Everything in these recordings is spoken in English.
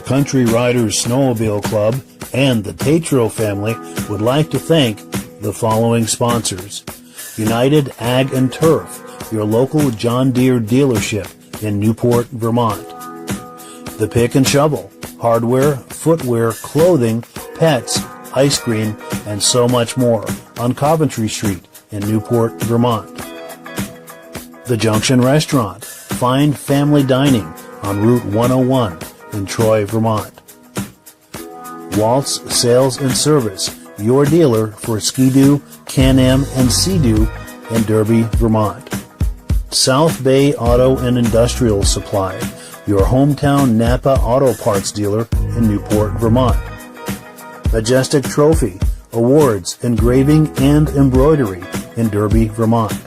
Country Riders Snowmobile Club and the Tetreault family would like to thank the following sponsors. United Ag and Turf, your local John Deere dealership in Newport, Vermont. The Pick and Shovel, hardware, footwear, clothing, pets, ice cream, and so much more on Coventry Street in Newport, Vermont. The Junction Restaurant, fine family dining on Route 101 in Troy, Vermont. Waltz Sales and Service, your dealer for Ski-Doo, Can-Am, and Sea-Doo in Derby, Vermont. South Bay Auto and Industrial Supply, your hometown Napa Auto Parts dealer in Newport, Vermont. Majestic Trophy, awards, engraving, and embroidery in Derby, Vermont.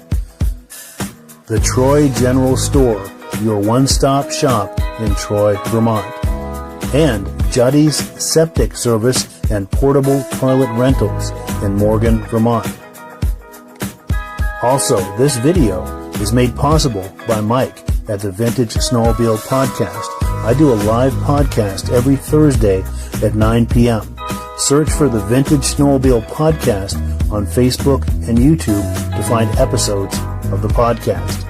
The Troy General Store, your one-stop shop in Troy, Vermont. And Juddy's Septic Service and Portable Toilet Rentals in Morgan, Vermont. Also, this video is made possible by Mike at the Vintage Snowmobile Podcast. I do a live podcast every Thursday at 9 p.m. Search for the Vintage Snowmobile Podcast on Facebook and YouTube to find episodes of the podcast.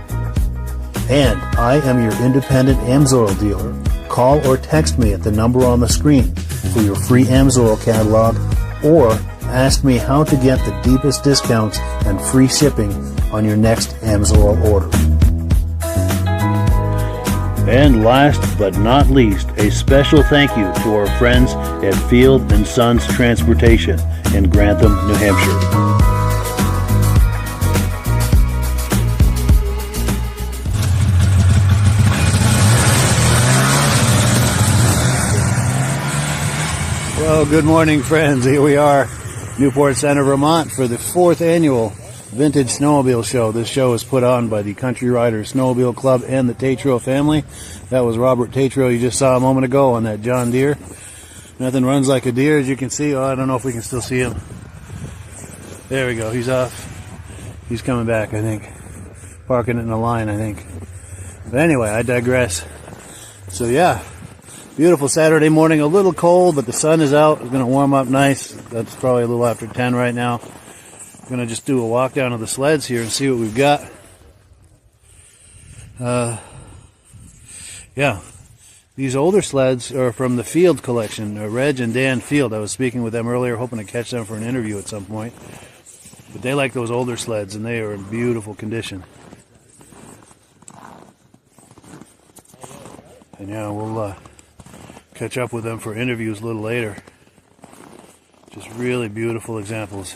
And I am your independent AMSOIL dealer. Call or text me at the number on the screen for your free AMSOIL catalog, or ask me how to get the deepest discounts and free shipping on your next AMSOIL order. And last but not least, a special thank you to our friends at Field & Sons Transportation in Grantham, New Hampshire. Well, good morning, friends. Here we are, Newport Center, Vermont, for the 4th annual Vintage Snowmobile Show. This show is put on by the Country Riders Snowmobile Club and the Tetreault family. That was Robert Tetreault you just saw a moment ago on that John Deere. Nothing runs like a deer, as you can see. Oh, I don't know if we can still see him. There we go. He's off. He's coming back, I think. Parking it in a line, I think. But anyway, I digress. So, yeah. Beautiful Saturday morning, a little cold, but the sun is out. It's going to warm up nice. That's probably a little after 10 right now. I'm going to just do a walk down to the sleds here and see what we've got. Yeah, these older sleds are from the Field collection, Reg and Dan Field. I was speaking with them earlier, hoping to catch them for an interview at some point. But they like those older sleds, and they are in beautiful condition. And yeah, we'll catch up with them for interviews a little later. Just really beautiful examples.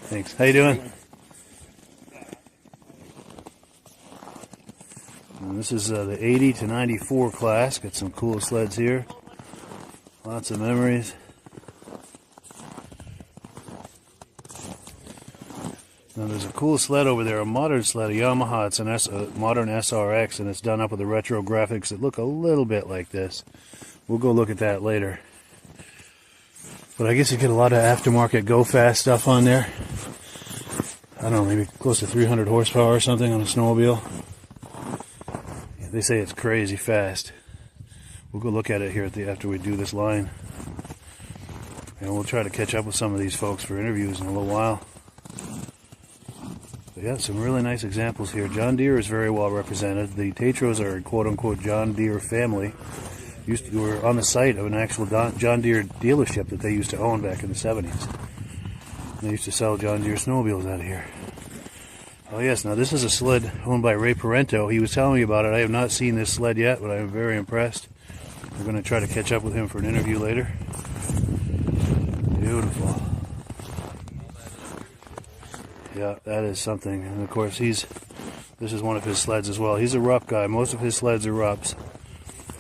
Thanks. How you doing? And this is the 80 to 94 class. Got some cool sleds here. Lots of memories. Now there's a cool sled over there, a modern sled, a Yamaha. It's a modern SRX, and it's done up with the retro graphics that look a little bit like this. We'll go look at that later. But I guess you get a lot of aftermarket Go Fast stuff on there. I don't know, maybe close to 300 horsepower or something on a snowmobile. Yeah, they say it's crazy fast. We'll go look at it here after we do this line. And we'll try to catch up with some of these folks for interviews in a little while. Yeah, some really nice examples here. John Deere is very well represented. The Tetreaults are a quote-unquote John Deere family. Were on the site of an actual John Deere dealership that they used to own back in the 70s. They used to sell John Deere snowmobiles out of here. Oh yes, now this is a sled owned by Ray Parento. He was telling me about it. I have not seen this sled yet, but I am very impressed. We're going to try to catch up with him for an interview later. Beautiful. Yeah, that is something. And of course, this is one of his sleds as well. He's a Rupp guy. Most of his sleds are Rupps.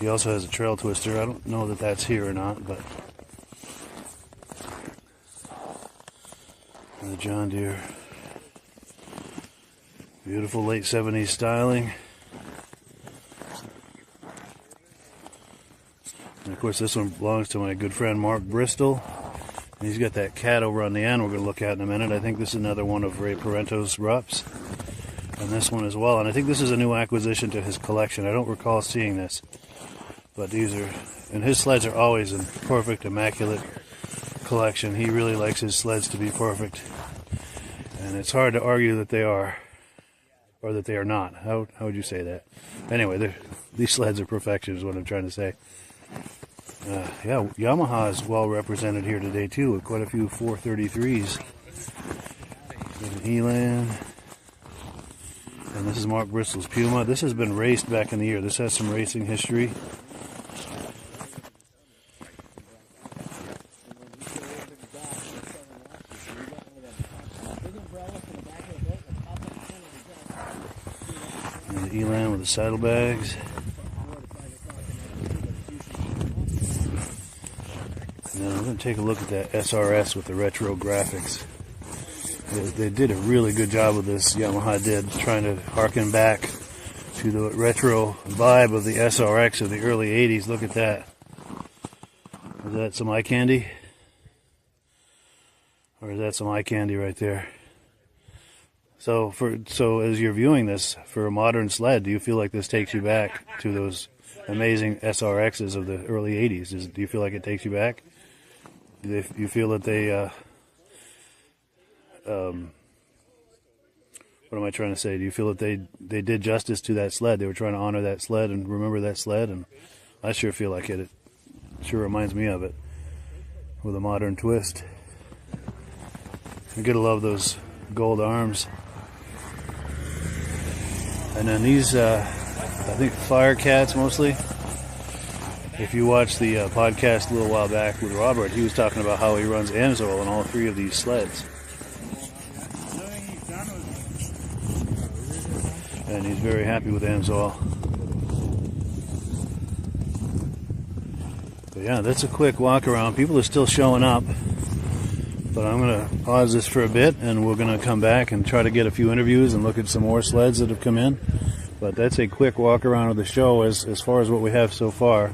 He also has a trail twister. I don't know that that's here or not, but the John Deere. Beautiful late 70s styling. And of course, this one belongs to my good friend Mark Bristol He's got that cat over on the end we're going to look at in a minute. I think this is another one of Ray Parento's Rups. And this one as well. And I think this is a new acquisition to his collection. I don't recall seeing this. But these are, and his sleds are always in perfect, immaculate collection. He really likes his sleds to be perfect. And it's hard to argue that they are, or that they are not. How would you say that? Anyway, these sleds are perfection is what I'm trying to say. Yeah, Yamaha is well represented here today too, with quite a few 433s. There's an Elan. And this is Mark Bristol's Puma. This has been raced back in the year. This has some racing history. And the Elan with the saddlebags. And then I'm going to take a look at that SRS with the retro graphics. They did a really good job with this, Yamaha did, trying to harken back to the retro vibe of the SRX of the early 80s. Look at that. Is that some eye candy? Or is that some eye candy right there? So as you're viewing this for a modern sled, do you feel like this takes you back to those amazing SRXs of the early 80s? Do you feel like it takes you back? Do you feel that they... what am I trying to say? Do you feel that they did justice to that sled? They were trying to honor that sled and remember that sled, and I sure feel like it. It sure reminds me of it with a modern twist. You gotta love those gold arms. And then these, I think Fire Cats mostly. If you watched the podcast a little while back with Robert, he was talking about how he runs Amsoil on all three of these sleds. And he's very happy with Amsoil. But yeah, that's a quick walk around. People are still showing up. But I'm going to pause this for a bit, and we're going to come back and try to get a few interviews and look at some more sleds that have come in. But that's a quick walk around of the show as far as what we have so far.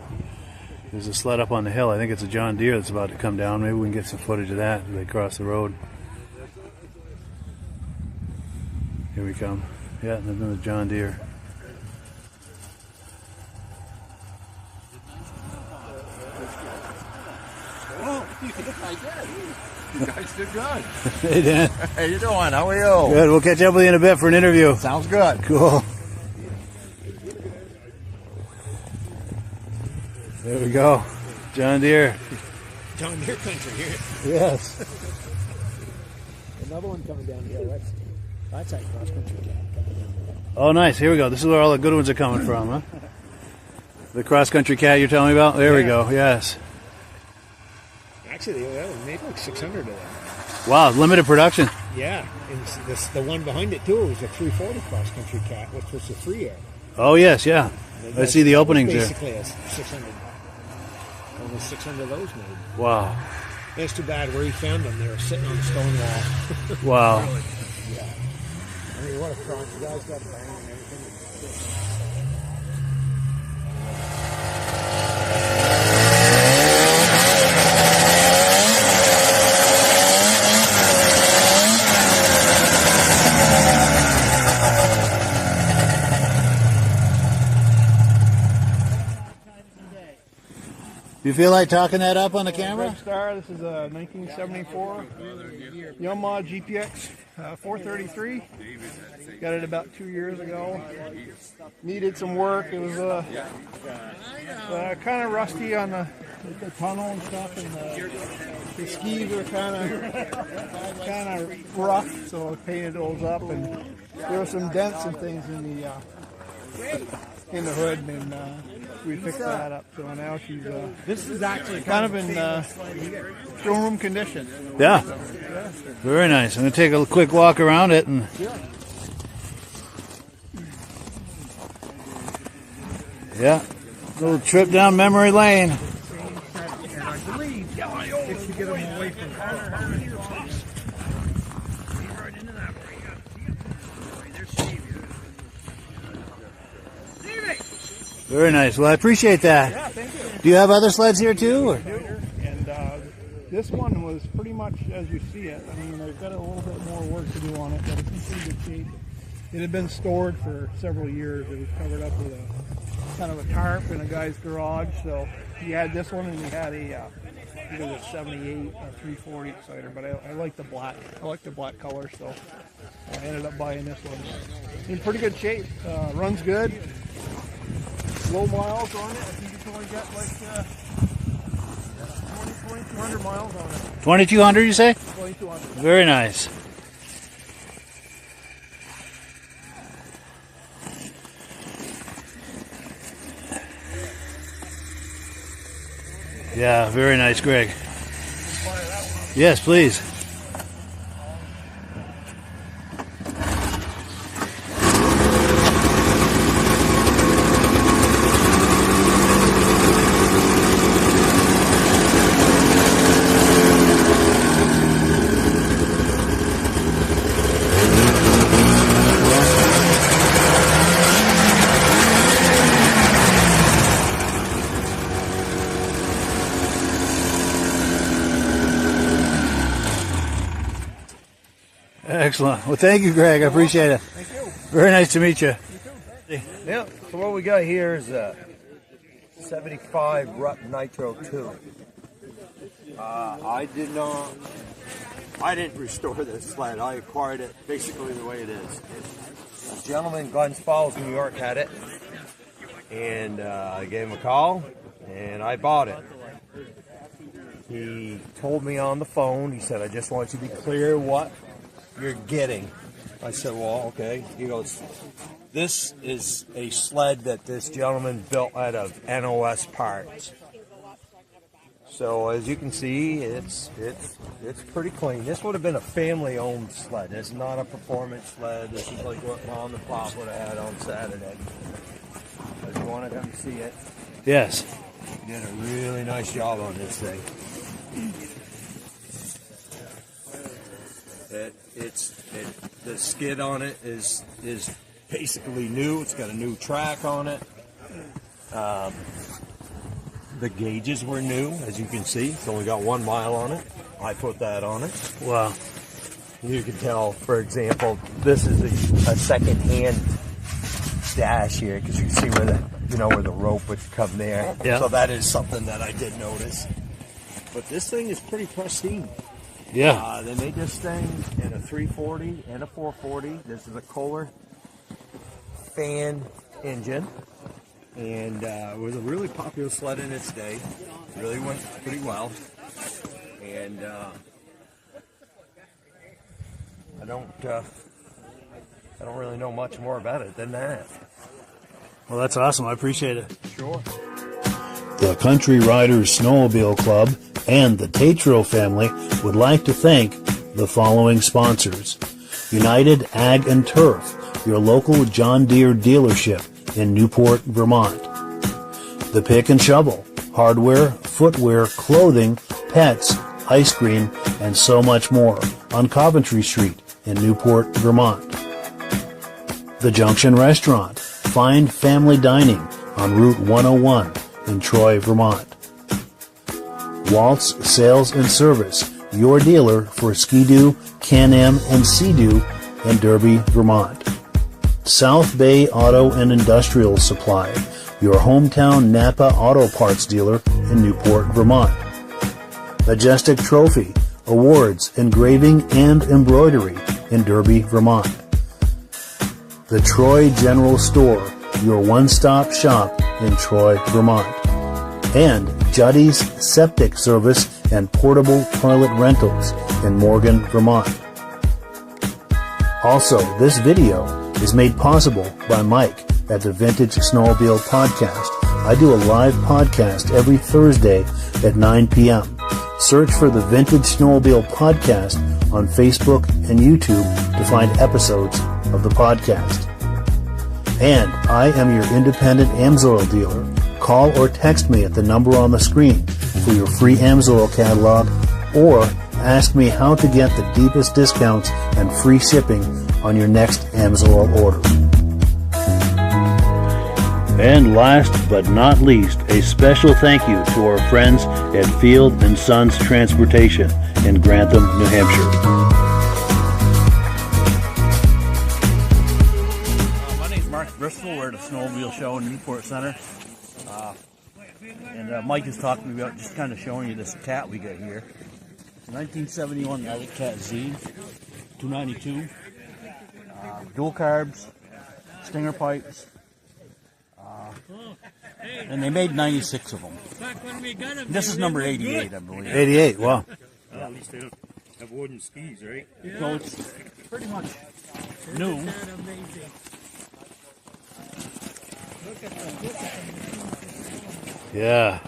There's a sled up on the hill. I think it's a John Deere that's about to come down. Maybe we can get some footage of that as they cross the road. Here we come. Yeah, another John Deere. Oh, I did. You guys did good. Hey, Dan. How you doing? How are you? Good. We'll catch up with you in a bit for an interview. Sounds good. Cool. There we go. John Deere. John Deere country here. Yes. Another one coming down the hill. That's that cross country cat coming down the hill. Oh, nice. Here we go. This is where all the good ones are coming from, huh? The cross-country cat you're telling me about? There we go. Yes. Actually, they made like 600 of them. Wow, limited production. Yeah. And the one behind it, too, was a 340 cross-country cat, which was a free air. Oh, yes, yeah. I see the openings there. Basically, a 600. Almost 600 of those made. Wow. It's too bad where he found them. They were sitting on the stone wall. Wow. Really? Yeah. I mean, what a front. The guy's got a bang and everything. You feel like talking that up on the camera? Red Star, this is a 1974 Yamaha GPX 433. Got it about 2 years ago. Needed some work. It was kind of rusty on the tunnel and stuff, and the skis were kind of rough, so I painted those up, and there were some dents and things in the hood, and we fixed that up. So now she's this is actually kind of in showroom condition. Yeah. Very nice. I'm going to take a quick walk around it. And yeah, little trip down memory lane. And I believe if you get them away from Very nice. Well, I appreciate that. Yeah, thank you. Do you have other sleds here too? Or? And This one was pretty much as you see it. I mean, they've got a little bit more work to do on it, but it's in pretty good shape. It had been stored for several years. It was covered up with a kind of a tarp in a guy's garage. So he had this one, and he had a either a 78 or 340 exciter. But I like the black. I like the black color, so I ended up buying this one. In pretty good shape. Runs good. Low miles on it. I think it's only got like 2,200 miles on it. 2,200, you say? 2,200. Very nice. Yeah, very nice, Greg. Yes, please. Excellent. Well, thank you, Greg. I appreciate it. Thank you. Very nice to meet you. Yeah, so what we got here is a 75 Rut Nitro 2. I didn't restore this sled. I acquired it basically the way it is. A gentleman in Glens Falls, New York had it, and I gave him a call, and I bought it. He told me on the phone, he said, I just want you to be clear what you're getting. I said, well, okay. He goes, this is a sled that this gentleman built out of NOS parts. So as you can see, it's pretty clean. This would have been a family-owned sled. It's not a performance sled. This is like what Mom and Pop would have had on Saturday. If you want to come see it, Yes. he did a really nice job on this thing. The skid on it is basically new. It's got a new track on it. The gauges were new, as you can see. It's only got 1 mile on it. I put that on it. Wow. You can tell, for example, this is a second-hand dash here, because you can see where the rope would come there. Yeah. So that is something that I did notice. But this thing is pretty pristine. Yeah. They made this thing in a 340 and a 440. This is a Kohler fan engine, and it was a really popular sled in its day. Really went pretty well, and I don't really know much more about it than that. Well, that's awesome. I appreciate it. Sure. The Country Riders Snowmobile Club and the Tetreault family would like to thank the following sponsors. United Ag and Turf, your local John Deere dealership in Newport, Vermont. The Pick and Shovel, hardware, footwear, clothing, pets, ice cream, and so much more on Coventry Street in Newport, Vermont. The Junction Restaurant, fine family dining on Route 101 in Troy, Vermont. Waltz Sales and Service, your dealer for Ski-Doo, Can-Am, and Sea-Doo in Derby, Vermont. South Bay Auto and Industrial Supply, your hometown Napa Auto Parts dealer in Newport, Vermont. Majestic Trophy, awards, engraving, and embroidery in Derby, Vermont. The Troy General Store, your one-stop shop in Troy, Vermont. And Juddy's Septic Service and Portable Toilet Rentals in Morgan, Vermont. Also, this video is made possible by Mike at the Vintage Snowmobile Podcast. I do a live podcast every Thursday at 9 p.m. Search for the Vintage Snowmobile Podcast on Facebook and YouTube to find episodes of the podcast. And I am your independent AMSOIL dealer. Call or text me at the number on the screen for your free AMSOIL catalog, or ask me how to get the deepest discounts and free shipping on your next AMSOIL order. And last but not least, a special thank you to our friends at Field and Sons Transportation in Grantham, New Hampshire. My name's Mark Bristol. We're at the Snowmobile Show in Newport Center. And Mike is talking to me about just kind of showing you this cat we got here. 1971 Elliott Cat Z, 292. Dual carbs, stinger pipes. And they made 96 of them. And this is number 88, I believe. 88, wow. At least they don't have wooden skis, right? So it's pretty much new. Yeah.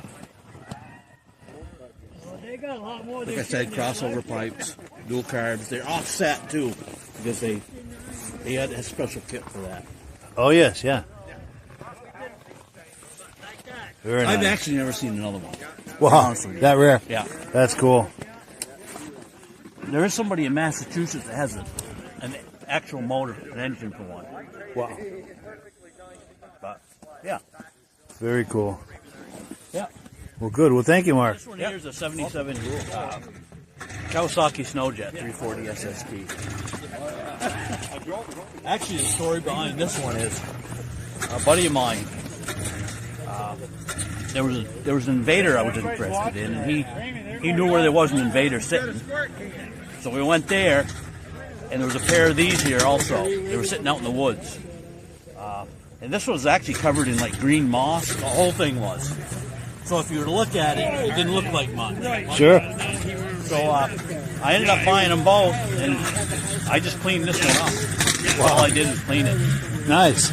Like I said, crossover pipes, dual carbs. They're offset too, because they had a special kit for that. Oh, yes, yeah. Very I've nice. actually never seen another one. Wow, Honestly. that rare. Yeah. That's cool. There is somebody in Massachusetts that has an actual motor, an engine for one. Wow. But yeah. Very cool. Yeah. Well, good. Well, thank you, Mark. This one here is a 77 Kawasaki Snowjet 340 SST. Actually, the story behind this one is a buddy of mine. There was an Invader I was interested in, and he knew where there was an Invader sitting. So we went there, and there was a pair of these here also. They were sitting out in the woods. And this was actually covered in like green moss. The whole thing was. So if you were to look at it, it didn't look like much. Sure. So I ended up buying them both, and I just cleaned this one up. All I did was clean it. Nice.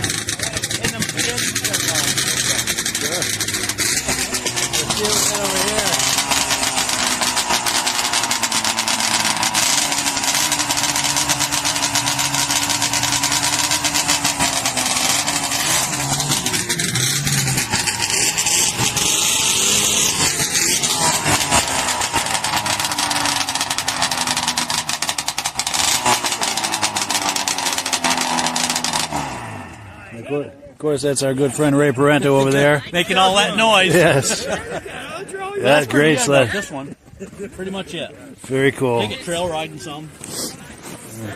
Of course, that's our good friend Ray Parento over there. Making all that noise. Yes. That's great Yeah, sled. this one. Pretty much it. Very cool. Take it trail riding some.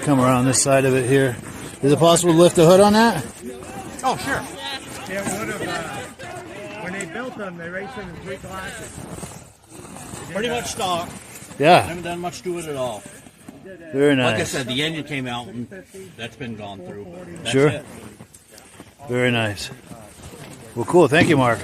Come around this side of it here. Is it possible to lift the hood on that? Oh, sure. They would have, when they built them, they raced them in 3 classes. Pretty much stock. Yeah. Haven't done much to it at all. Very Like I nice. said, the engine came out, and that's been gone through. That's Sure. it. Very nice. Well, cool. Thank you, Mark.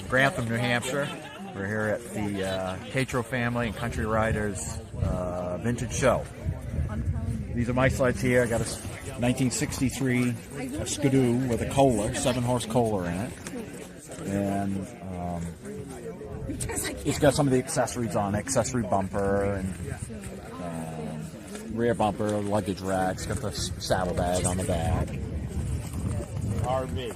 Grantham, New Hampshire. We're here at the Tetreault family and Country Riders Vintage Show. These are my sleds here. I got a 1963 Skidoo with a Kohler, 7-horse Kohler in it. And it's got some of the accessories on it, accessory bumper and rear bumper, luggage racks, got the saddlebag on the back. RV.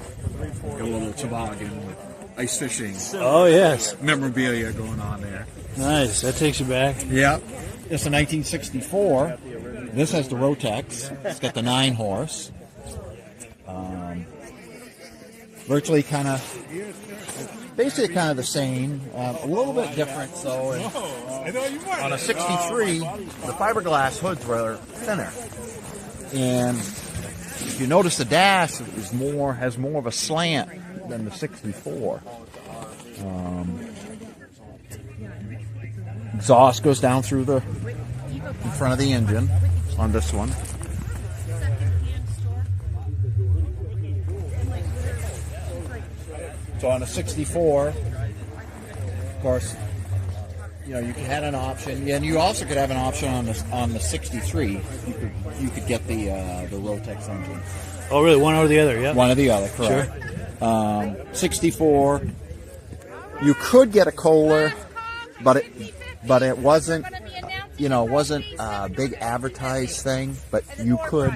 Got a little toboggan with ice fishing. Oh, yes. Memorabilia going on there. Nice. That takes you back. Yeah. It's a 1964. This has the Rotex. It's got the 9-horse. Virtually kind of, basically kind of the same. A little bit different, though. On a 63, the fiberglass hoods were thinner. And if you notice, the dash has more of a slant than the 64. Exhaust goes down through in front of the engine on this one. So on a 64, of course, you had an option, and you also could have an option on the 63. You could get the Rotex engine. Oh, really? One or the other? Yeah. One or the other, correct. Sure. 64. You could get a Kohler, but it wasn't. Wasn't a big advertised thing, but you could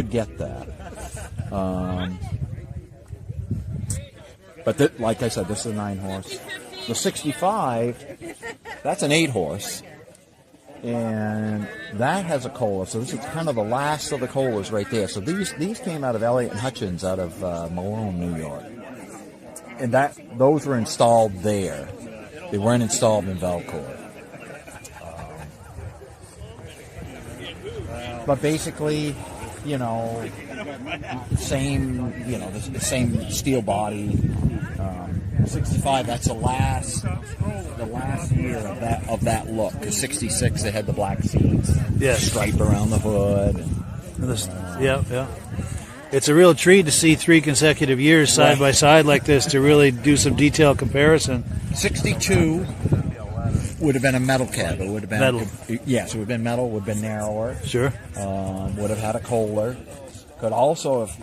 get that. But like I said, this is a 9-horse. The 65, that's an 8-horse, and that has a Kohler. So this is kind of the last of the Kohlers right there. So these came out of Elliott and Hutchins out of Malone, New York, and those were installed there. They weren't installed in Valcourt. But basically, the same steel body. 65. That's the last year of that look. Because 66, they had the black seats, stripe around the hood. Yeah. It's a real treat to see 3 consecutive years side by side like this to really do some detailed comparison. 62 would have been a metal cab. It would have been metal. Yes, it would have been metal. Would have been narrower. Sure. Would have had a Kohler. Could also have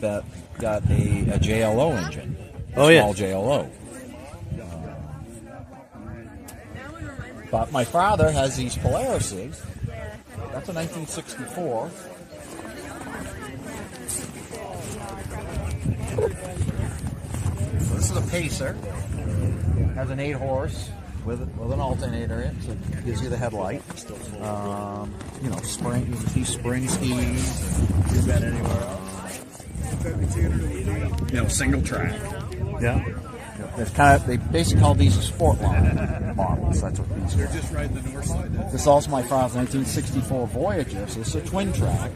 got a JLO engine. Small JLO. But my father has these Polarises. That's a 1964. So this is a Pacer. Has an 8-horse with an alternator in it, so it gives you the headlight. Spring. You can see spring skis. Do that anywhere else. Single track. Yeah. They basically call these a sport line models. That's what these are. They're just riding the north side. This is also my father's 1964 Voyager. So this is a twin track.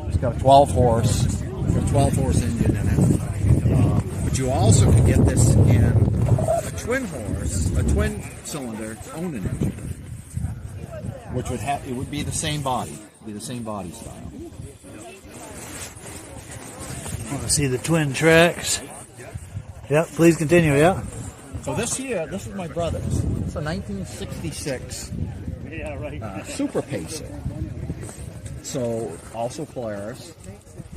It's got a 12-horse engine in it. But you also can get this in a twin cylinder Onan engine, which would be the same body, style. I want to see the twin tracks. Yep, please continue, yeah. So this is my brother's. It's a 1966 Super Pacer. So also Polaris.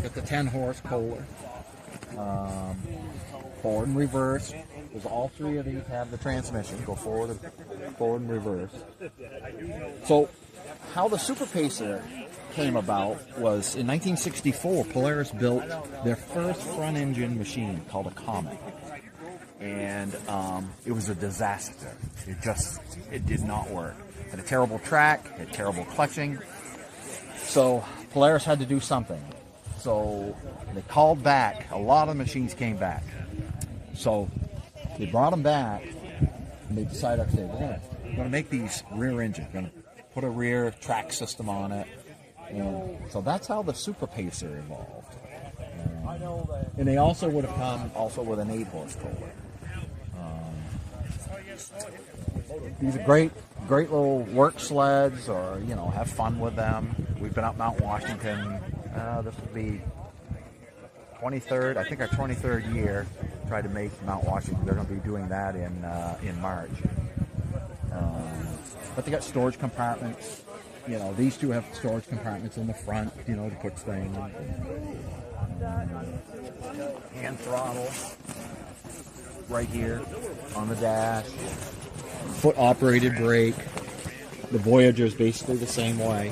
Got the 10-horse Kohler. Forward and reverse. Because all 3 of these have the transmission. Go forward and reverse. So how the Super Pacer came about was in 1964, Polaris built their first front-engine machine called a Comet. And it was a disaster. It did not work. Had a terrible track, had terrible clutching. So Polaris had to do something. So they called back. A lot of machines came back. So they brought them back, and they decided, okay, we're going to make these rear engine. We're going to put a rear track system on it. And so that's how the Super Pacer evolved. And they also would have come with an 8-horse Kohler. These are great little work sleds, or have fun with them. We've been up Mount Washington. This will be 23rd, I think our 23rd year. try to make Mount Washington. They're going to be doing that in March. But they got storage compartments. You know, these two have storage compartments in the front, you know, to put things. Hand throttle right here on the dash. Foot operated brake. The Voyager is basically the same way.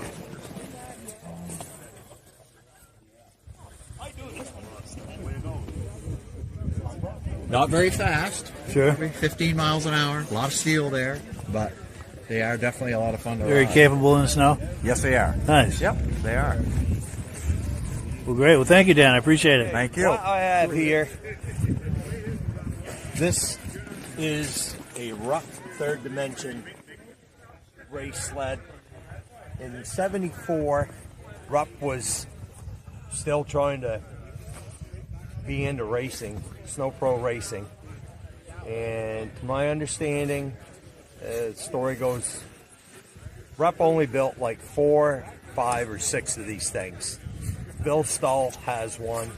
Not very fast. Sure. Maybe 15 miles an hour. A lot of steel there, but they are definitely a lot of fun to Very ride. capable in the snow. Yes, they are. Nice. Yep, they are. Well, great. Well, thank you, Dan. I appreciate it. Thank you. What I have here, this is a Rupp third dimension race sled. In '74, Rupp was still trying to be into racing, snow pro racing. And to my understanding, the story goes, Rupp only built like 4, 5, or 6 of these things. Bill Stahl has one.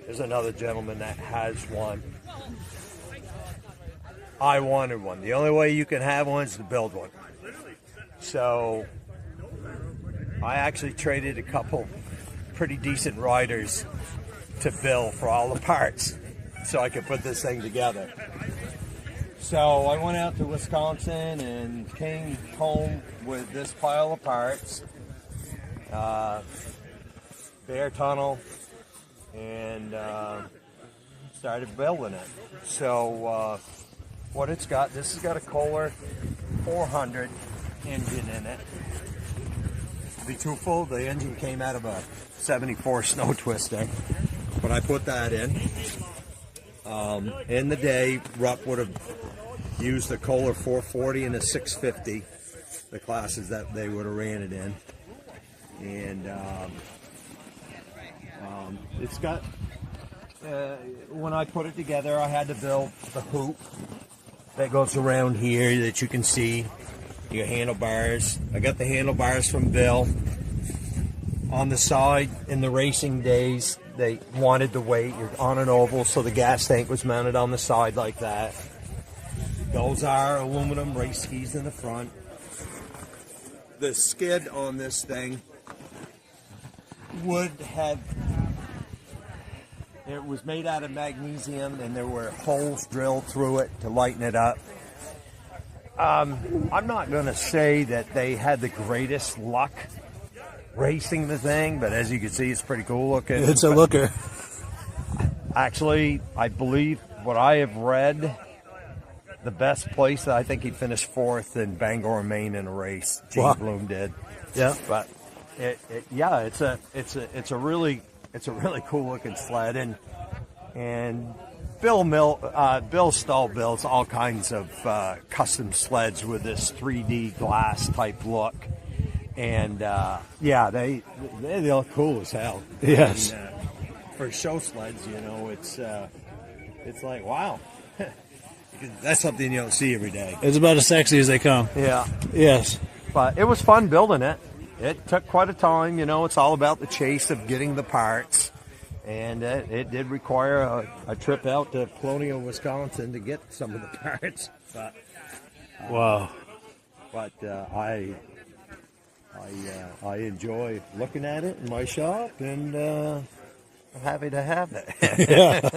There's another gentleman that has one. I wanted one. The only way you can have one is to build one. So I actually traded a couple pretty decent riders to Bill for all the parts so I could put this thing together. So I went out to Wisconsin and came home with this pile of parts, bare tunnel, and started building it. So what it's got, this has got a Kohler 400 engine in it. To be truthful, the engine came out of a 74 Snow Twister, but I put that in. In the day, Rupp would have used the Kohler 440 and a 650, the classes that they would have ran it in. And it's got, when I put it together, I had to build the hoop that goes around here that you can see, your handlebars. I got the handlebars from Bill. On the side, in the racing days, they wanted the weight. You're on an oval, so the gas tank was mounted on the side like that. Those are aluminum race skis in the front. The skid on this thing would have, it was made out of magnesium, and there were holes drilled through it to lighten it up. I'm not going to say that they had the greatest luck racing the thing, but as you can see, it's pretty cool looking. It's a looker. Actually, I believe what I have read, the best place that I think he finished 4th in Bangor, Maine in a race. Gene Wow. Bloom did. Yeah. But it's a really cool looking sled, and Bill Stahl builds all kinds of custom sleds with this 3D glass type look, and they look cool as hell. Yes. And, for show sleds, you know, it's like, wow, that's something you don't see every day. It's about as sexy as they come. Yeah. Yes. But it was fun building it. It took quite a time, you know. It's all about the chase of getting the parts. And it did require a trip out to Colonial, Wisconsin to get some of the parts. But, Wow. But I enjoy looking at it in my shop, and I'm happy to have it. Yeah.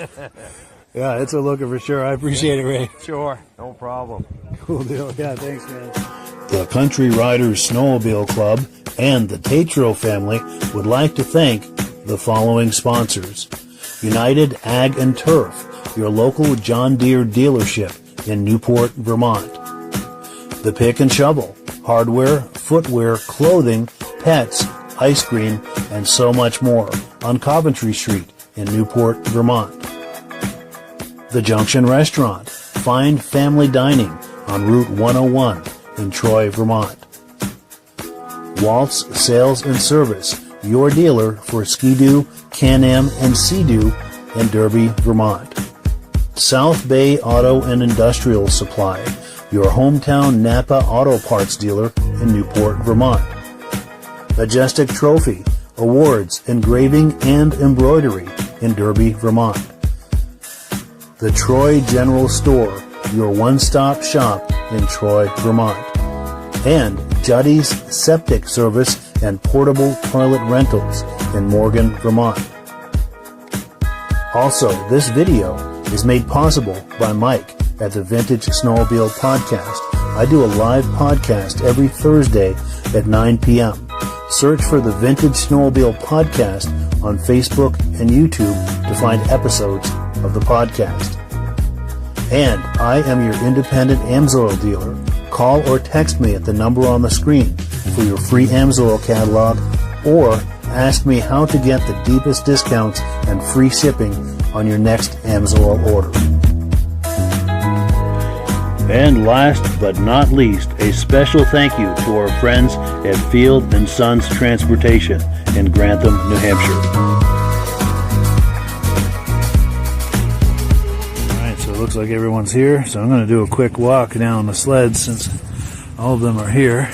Yeah, it's a looker for sure. I appreciate it, Ray. Sure, no problem. Cool deal. Yeah, thanks, man. The Country Riders Snowmobile Club and the Tetreault family would like to thank the following sponsors: United Ag and Turf, your local John Deere dealership in Newport, Vermont. The Pick and Shovel, hardware, footwear, clothing, pets, ice cream, and so much more on Coventry Street in Newport, Vermont. The Junction Restaurant, fine family dining on Route 101 in Troy, Vermont. Waltz Sales and Service, your dealer for Ski-Doo, Can-Am, and Sea-Doo in Derby, Vermont. South Bay Auto and Industrial Supply, your hometown Napa Auto Parts dealer in Newport, Vermont. Majestic Trophy, awards, engraving, and embroidery in Derby, Vermont. the Troy General Store, your one-stop shop in Troy, Vermont. And Juddy's Septic Service and Portable Toilet Rentals in Morgan, Vermont. Also, this video is made possible by Mike at the Vintage Snowmobile Podcast. I do a live podcast every Thursday at 9 p.m. Search for the Vintage Snowmobile Podcast on Facebook and YouTube to find episodes of the podcast. And I am your independent AMSOIL dealer. Call or text me at the number on the screen for your free AMSOIL catalog, or ask me how to get the deepest discounts and free shipping on your next AMSOIL order. And last but not least, a special thank you to our friends at Field and Sons Transportation in Grantham, New Hampshire. Alright, so it looks like everyone's here, so I'm going to do a quick walk down the sleds since all of them are here.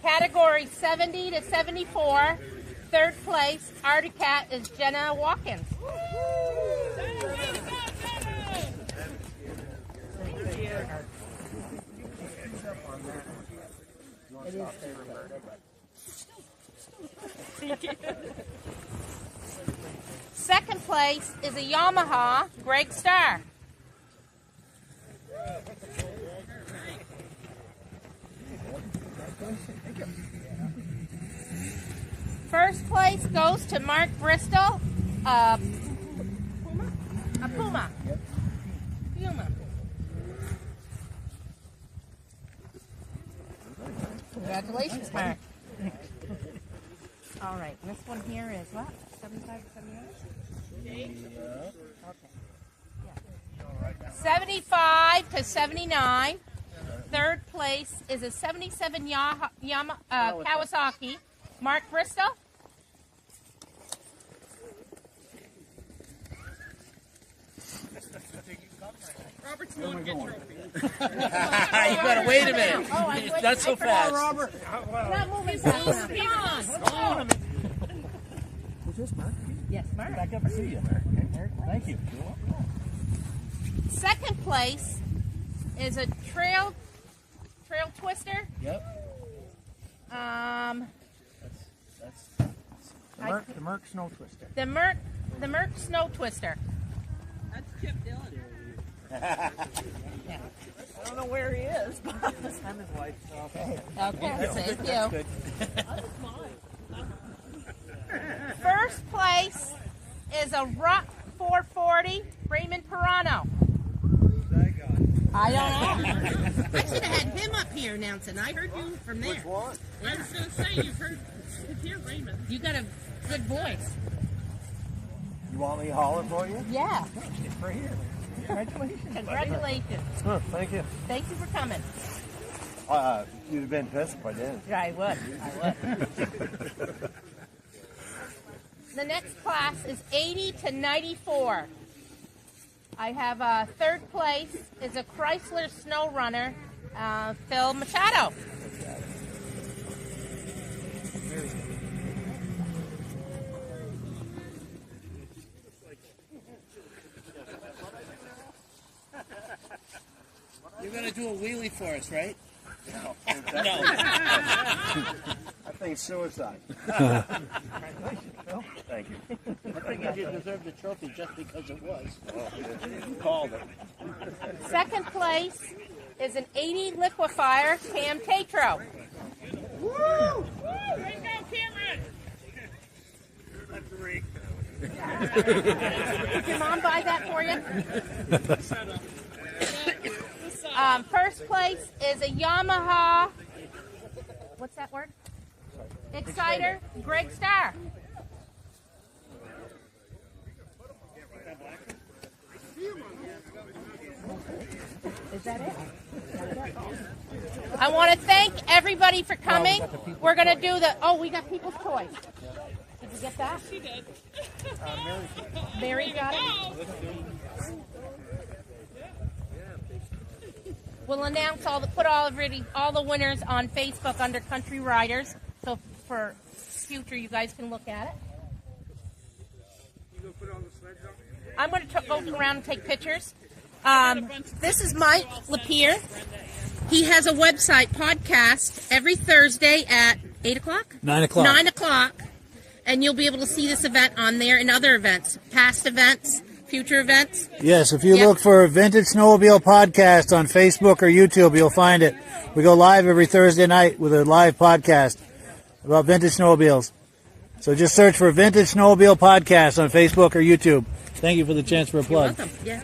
Category 70 to 74. Third place, Articat, is Jenna Watkins. Second place is a Yamaha, Greg Starr. First place goes to Mark Bristol, Puma. Congratulations, Mark. All right, this one here is what? 75 to 78? Okay. Yeah. 75 to 79. Third place is a 77 Kawasaki, Mark Bristol. Robert's going to get trophy. You gotta wait a minute. Not so fast. Robert. Not moving fast. Come on. Who's this, Mark? Yes, Mark. Back up and see you. Thank you. Second place is a Trail Twister. Yep. That's the Merc Snow Twister. The Merc Snow Twister. That's Chip Dillon. Yeah. I don't know where he is, but I'm his wife. Okay. Okay, thank you. First place is a Ruck 440, Raymond Pirano. I don't know. I should have had him up here announcing. I heard you from there. Which one? I was going to say, you've heard Raymond. You got a good voice. You want me to holler for you? Yeah. For here. Congratulations. Congratulations. Oh, thank you. Thank you for coming. You'd have been pissed if I didn't. Yeah, I would. The next class is 80 to 94. I have third place is a Chrysler Snow Runner, Phil Machado. You're going to do a wheelie for us, right? No. No. I think suicide. Thank you. I figured you deserved the trophy just because it was. You called it. Second place is an 80 liquefier, Cam Tetreault. Woo! Woo! Way to go, Cameron! Did your mom buy that for you? First place is a Yamaha, what's that word? Exciter, Greg Starr. Is that it? I want to thank everybody for coming. We're going to do we got People's Choice. Did you get that? She did. Mary got it? We'll announce put all the winners on Facebook under Country Riders. So for future, you guys can look at it. I'm going to go around and take pictures. This is Mike Lapierre. He has a website podcast every Thursday at 8 o'clock? 9 o'clock. 9 o'clock. And you'll be able to see this event on there and other events, past events, future events. Yes, if you look for Vintage Snowmobile Podcast on Facebook or YouTube, you'll find it. We go live every Thursday night with a live podcast about vintage snowmobiles. So just search for Vintage Snowmobile Podcast on Facebook or YouTube. Thank you for the chance for a plug. You're welcome. Yeah.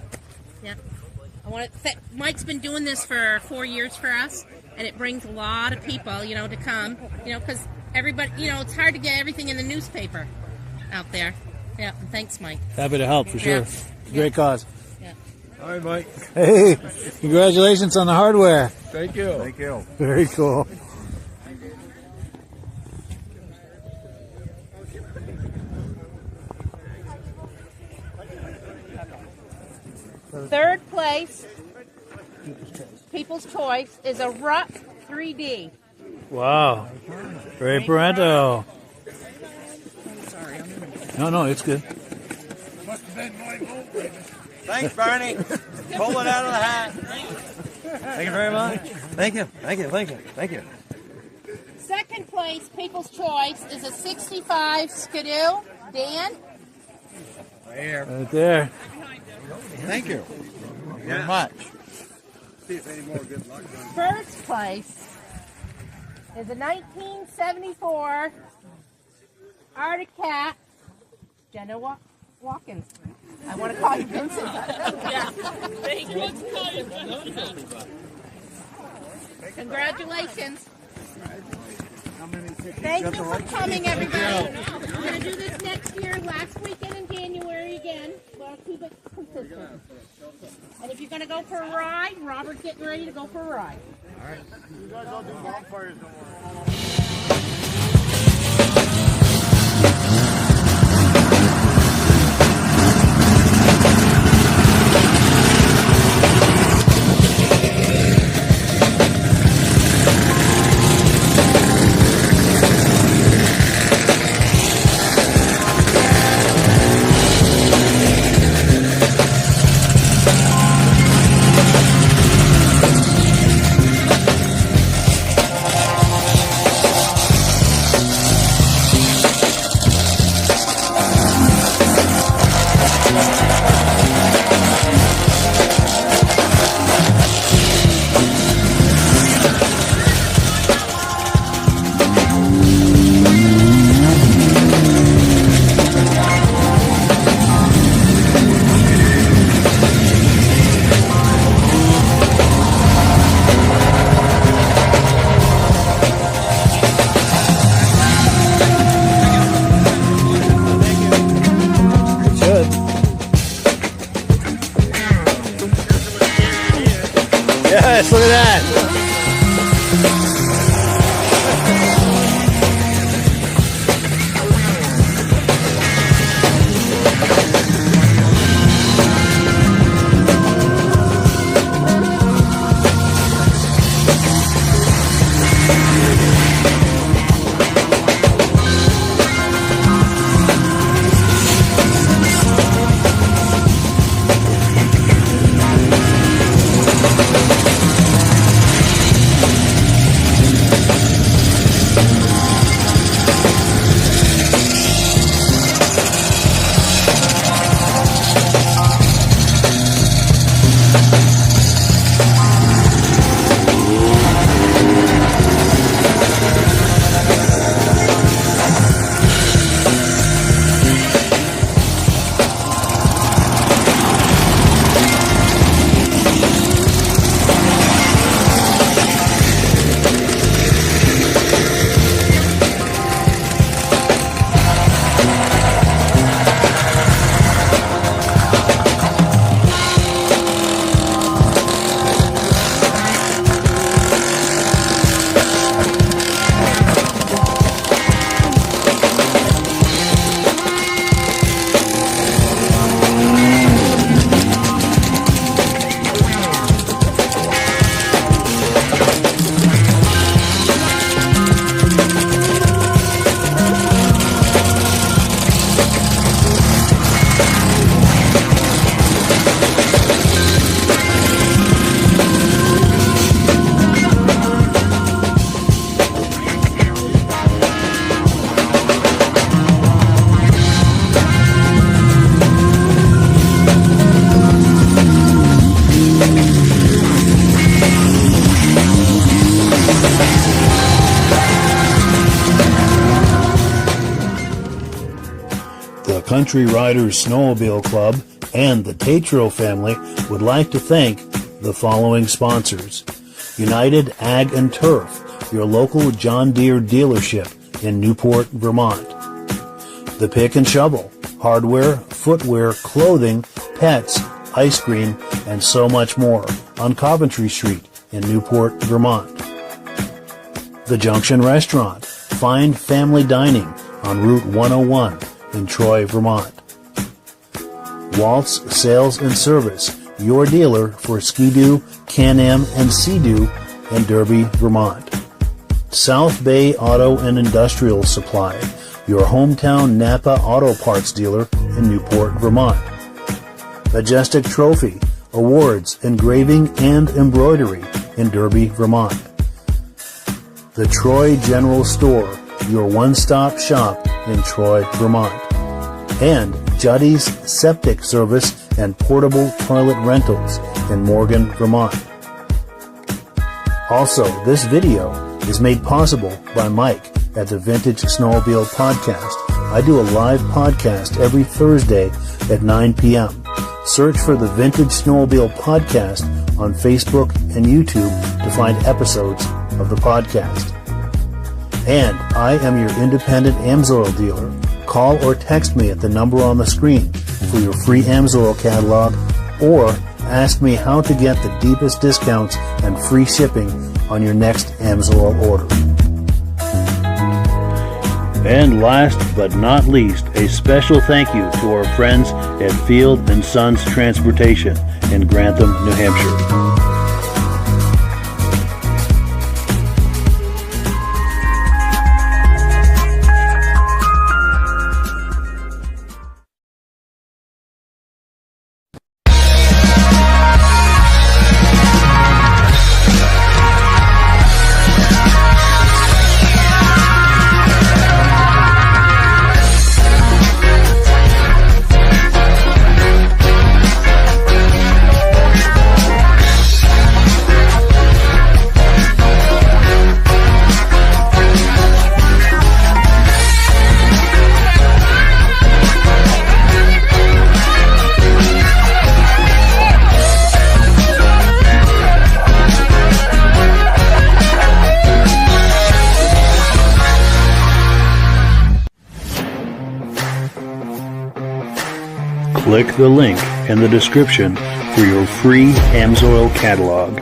I want to Mike's been doing this for 4 years for us, and it brings a lot of people, to come, because everybody, it's hard to get everything in the newspaper out there. Yeah, and thanks, Mike. Happy to help, for sure. Great cause. Yeah. Hi, Mike. Hey, congratulations on the hardware. Thank you. Thank you. Very cool. Third place, People's Choice, is a Ruck 3D. Wow. Very Parento. No, it's good. Thanks, Bernie. Pull it out of the hat. Thank you very much. Thank you. Second place, People's Choice, is a 65 Skidoo. Dan? Right there. Thank you very much. First place is a 1974 Arctic Cat, Jenna Watkins. I want to call you Vincent. Congratulations. Thank you for coming, everybody. We're going to do this next year, last weekend in January again. We'll keep it consistent. And if you're going to go for a ride, Robert's getting ready to go for a ride. All right. You guys all do bonfires tomorrow. this. Look at that. Country Riders Snowmobile Club and the Tetreault family would like to thank the following sponsors. United Ag and Turf, your local John Deere dealership in Newport, Vermont. The Pick and Shovel, hardware, footwear, clothing, pets, ice cream, and so much more on Coventry Street in Newport, Vermont. The Junction Restaurant, fine family dining on Route 101 in Troy, Vermont. Waltz Sales and Service, your dealer for Ski-Doo, Can-Am, and Sea-Doo in Derby, Vermont. South Bay Auto and Industrial Supply, your hometown Napa Auto Parts dealer in Newport, Vermont. Majestic Trophy, awards, engraving, and embroidery in Derby, Vermont. The Troy General Store, your one-stop shop in Troy, Vermont. And Juddy's Septic Service and Portable Toilet Rentals in Morgan, Vermont. Also, this video is made possible by Mike at the Vintage Snowmobile Podcast. I do a live podcast every Thursday at 9 p.m. Search for the Vintage Snowmobile Podcast on Facebook and YouTube to find episodes of the podcast. And I am your independent AMSOIL dealer. Call or text me at the number on the screen for your free AMSOIL catalog, or ask me how to get the deepest discounts and free shipping on your next AMSOIL order. And last but not least, a special thank you to our friends at Field & Sons Transportation in Grantham, New Hampshire. Click the link in the description for your free AMSOIL catalog.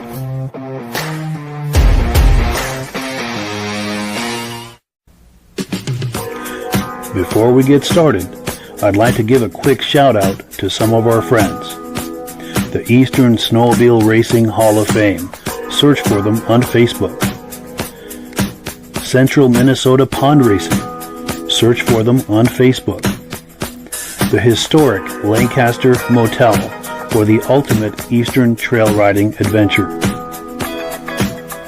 Before we get started, I'd like to give a quick shout out to some of our friends. The Eastern Snowmobile Racing Hall of Fame. Search for them on Facebook. Central Minnesota Pond Racing. Search for them on Facebook. The historic Lancaster Motel for the ultimate Eastern trail riding adventure.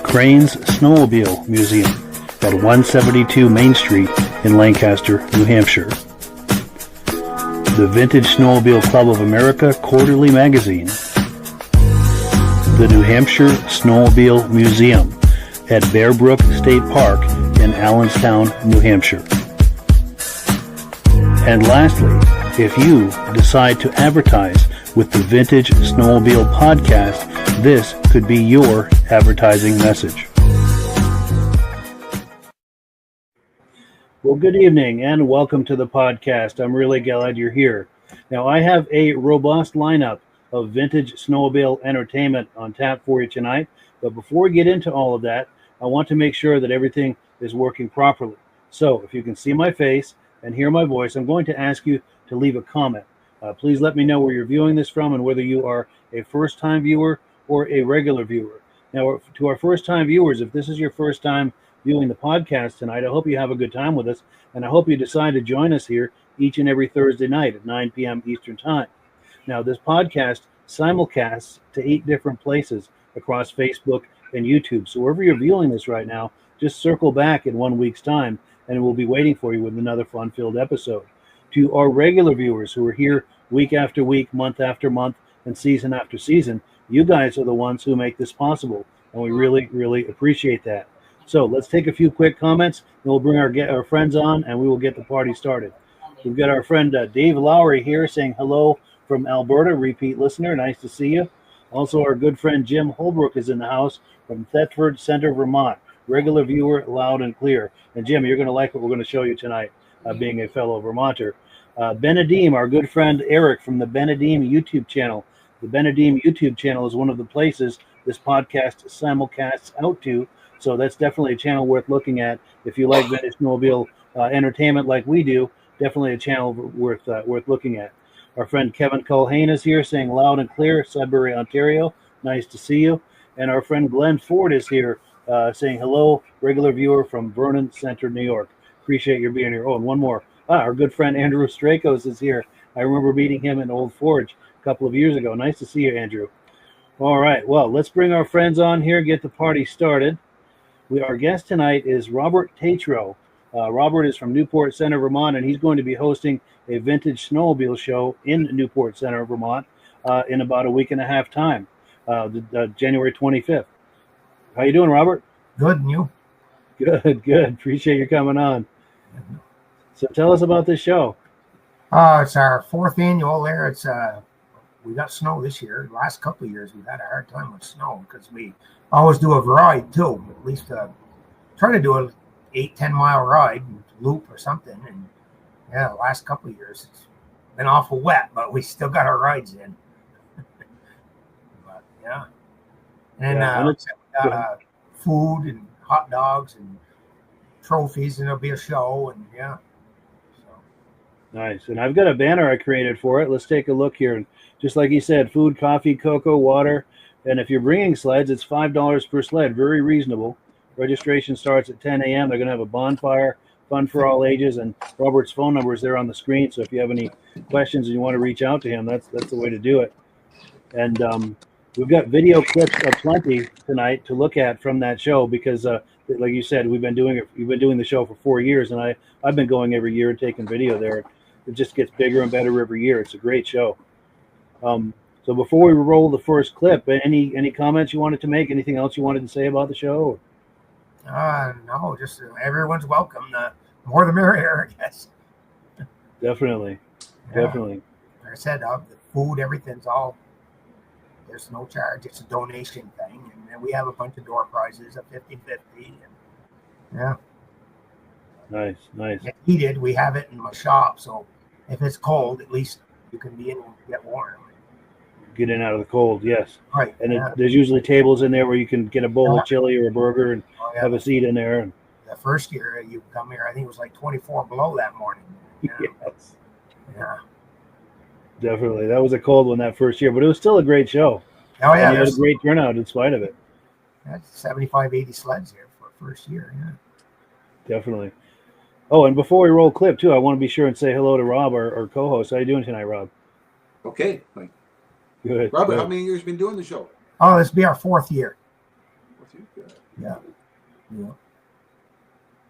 Crane's Snowmobile Museum at 172 Main Street in Lancaster, New Hampshire. The Vintage Snowmobile Club of America Quarterly Magazine. The New Hampshire Snowmobile Museum at Bear Brook State Park in Allenstown, New Hampshire. And lastly, if you decide to advertise with the Vintage Snowmobile podcast, this could be your advertising message. Well, good evening and welcome to the podcast. I'm really glad you're here. Now, I have a robust lineup of vintage snowmobile entertainment on tap for you tonight. But before we get into all of that, I want to make sure that everything is working properly. So if you can see my face and hear my voice, I'm going to ask you to leave a comment. Please let me know where you're viewing this from and whether you are a first-time viewer or a regular viewer. Now, to our first-time viewers, if this is your first time viewing the podcast tonight, I hope you have a good time with us, and I hope you decide to join us here each and every Thursday night at 9 p.m. Eastern Time. Now, this podcast simulcasts to 8 different places across Facebook and YouTube. So wherever you're viewing this right now, just circle back in 1 week's time, and we'll be waiting for you with another fun-filled episode. To our regular viewers who are here week after week, month after month, and season after season, you guys are the ones who make this possible, and we really, really appreciate that. So let's take a few quick comments, and we'll bring our friends on, and we will get the party started. We've got our friend Dave Lowry here saying hello from Alberta, repeat listener. Nice to see you. Also, our good friend Jim Holbrook is in the house from Thetford Center, Vermont. Regular viewer, loud and clear. And Jim, you're going to like what we're going to show you tonight, being a fellow Vermonter. Benedim, our good friend Eric from the Benedim YouTube channel. The Benedim YouTube channel is one of the places this podcast simulcasts out to. So that's definitely a channel worth looking at. If you like vintage snowmobile entertainment like we do, definitely a channel worth looking at. Our friend Kevin Culhane is here saying loud and clear, Sudbury, Ontario. Nice to see you. And our friend Glenn Ford is here saying hello, regular viewer from Vernon Center, New York. Appreciate your being here. Oh, and one more. Our good friend Andrew Strakos is here. I remember meeting him in Old Forge a couple of years ago. Nice to see you, Andrew. All right, well, let's bring our friends on here, get the party started. Our guest tonight is Robert Tetreault. Robert is from Newport Center, Vermont, and he's going to be hosting a vintage snowmobile show in Newport Center, Vermont, in about a week and a half time, January 25th. How you doing, Robert? Good, and you? Good. Appreciate you coming on. So tell us about this show. It's our 4th annual there. It's we got snow this year. The last couple of years we've had a hard time with snow because we always do a ride too. At least try to do a 8-10 mile ride, loop or something. And yeah, the last couple of years it's been awful wet, but we still got our rides in. But yeah, and we got food and hot dogs and trophies, and there'll be a show, and yeah. Nice. And I've got a banner I created for it. Let's take a look here. And just like you said, food, coffee, cocoa, water. And if you're bringing sleds, it's $5 per sled. Very reasonable. Registration starts at 10 a.m. They're going to have a bonfire, fun for all ages. And Robert's phone number is there on the screen. So if you have any questions and you want to reach out to him, that's the way to do it. And we've got video clips aplenty tonight to look at from that show because, like you said, you've been doing the show for 4 years, and I've been going every year and taking video there. It just gets bigger and better every year. It's a great show. So before we roll the first clip, any comments you wanted to make? Anything else you wanted to say about the show? No, just everyone's welcome. The more the merrier, I guess. Definitely. Like I said, the food, everything's all. There's no charge. It's a donation thing, and then we have a bunch of door prizes, a 50-50. Yeah. Nice. Heated. We have it in my shop, so if it's cold, at least you can be in and get warm. Get in out of the cold, yes. Right. And there's usually tables in there where you can get a bowl of chili or a burger and have a seat in there. And the first year you come here, I think it was like 24 below that morning. Yes. Yeah. Definitely. That was a cold one that first year, but it was still a great show. Oh, yeah. And you had a great turnout in spite of it. That's 75, 80 sleds here for first year. Yeah. Definitely. Oh, and before we roll clip, too, I want to be sure and say hello to Rob, our co-host. How you doing tonight, Rob? Okay. Good. Robert, good. how many years have you been doing the show? Oh, this will be our 4th year. Yeah. Yeah.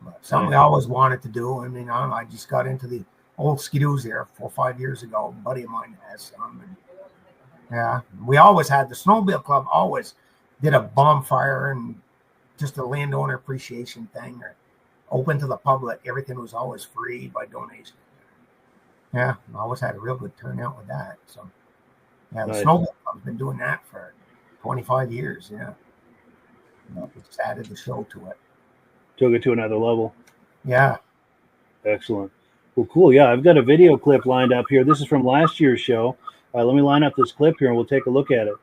But something I always wanted to do. I mean, I just got into the old skidoos there 4 or 5 years ago. A buddy of mine has some. And yeah, we always had the Snowmobile Club always did a bonfire and just a landowner appreciation thing, or open to the public. Everything was always free by donation. Yeah, I always had a real good turnout with that. So yeah, the Snowmobile Club's been doing that for 25 years. Yeah. We just added the show to it. Took it to another level. Yeah. Excellent. Well, cool. Yeah, I've got a video clip lined up here. This is from last year's show. Let me line up this clip here, and we'll take a look at it.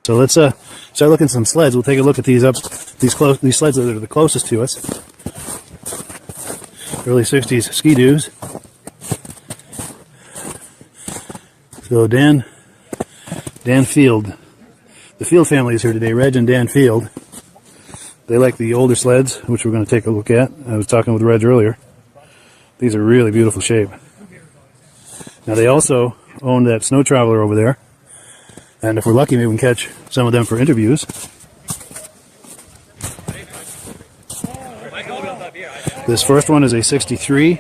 So let's start looking at some sleds. We'll take a look at these sleds that are the closest to us. Early 60s ski-doos. So Dan Field. The Field family is here today, Reg and Dan Field. They like the older sleds, which we're going to take a look at. I was talking with Reg earlier. These are really beautiful shape. Now they also own that Snow Traveler over there. And if we're lucky, maybe we can catch some of them for interviews. This first one is a 63.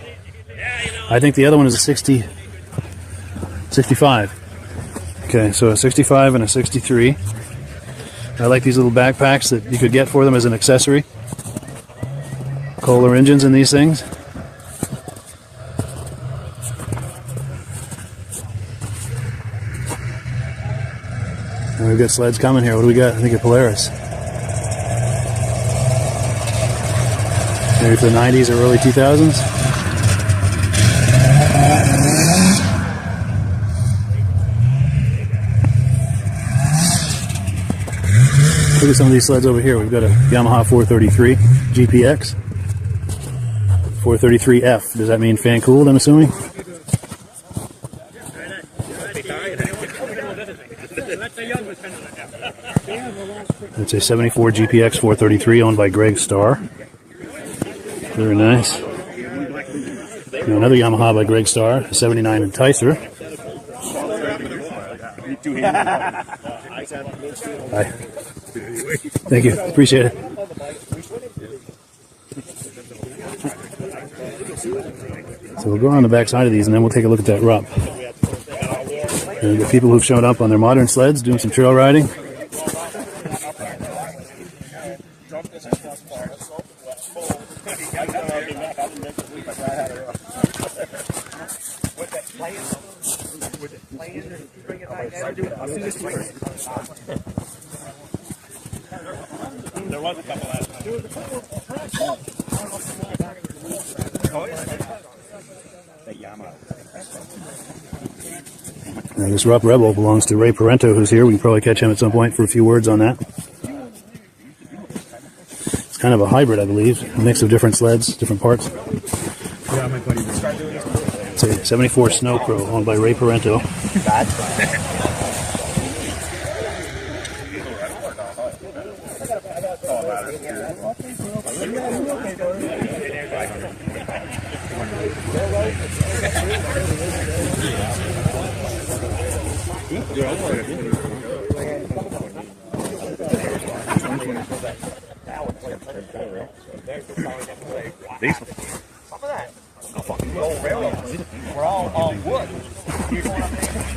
I think the other one is a 65. Okay, so a 65 and a 63. I like these little backpacks that you could get for them as an accessory. Kohler engines in these things. And we've got sleds coming here. What do we got? I think a Polaris. Maybe for the 90s or early 2000s. Look at some of these sleds over here. We've got a Yamaha 433 GPX. 433F. Does that mean fan cooled, I'm assuming? It's a 74 GPX 433 owned by Greg Starr. Very nice. And another Yamaha by Greg Starr, a 79 Enticer. Hi. Thank you. Appreciate it. So we'll go around the back side of these and then we'll take a look at that RUP. And the people who've shown up on their modern sleds doing some trail riding. There was a couple last night. Now this RUP Rebel belongs to Ray Parento, who's here. We can probably catch him at some point for a few words on that. It's kind of a hybrid, I believe. A mix of different sleds, different parts. It's a 74 Snow Pro owned by Ray Parento. We're all wood.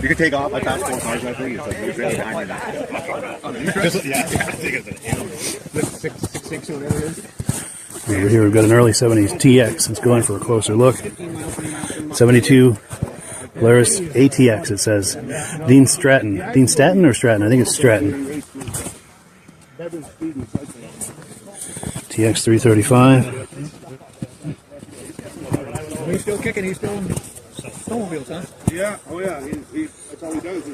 You can take off. I passed 4 cars. I think it's like you're really behind me. Yeah, I think it's an 6 or whatever it is. Over here we've got an early 70s TX. Let's go in for a closer look. 72 Polaris ATX, it says. Dean Stratton. Dean Stratton or Stratton? I think it's Stratton. TX 335. He's still kicking, he's still in snowmobiles, huh? Yeah, oh yeah. That's all he does.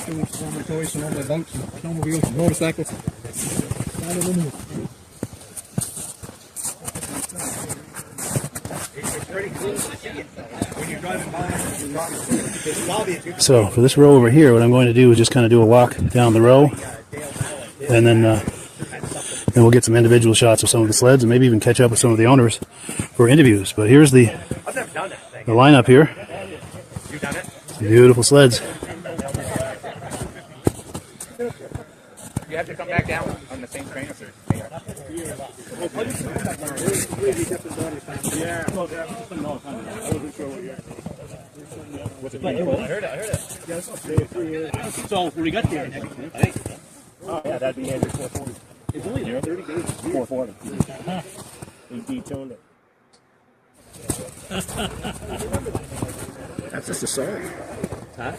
all my toys and all my boats and snowmobiles and motorcycles. Down in the moon. It's pretty cool to see it when you're driving by. It's obvious. So for this row over here, what I'm going to do is just kind of do a walk down the row, and then we'll get some individual shots of some of the sleds, and maybe even catch up with some of the owners for interviews. But here's the lineup here. Some beautiful sleds. You have to come back down on the same train, sir. What's it like? I heard it. So when we got there, Oh, yeah, that'd be Andrew 440. it's only there 30 days. 440. He detuned it. That's just a song. Huh?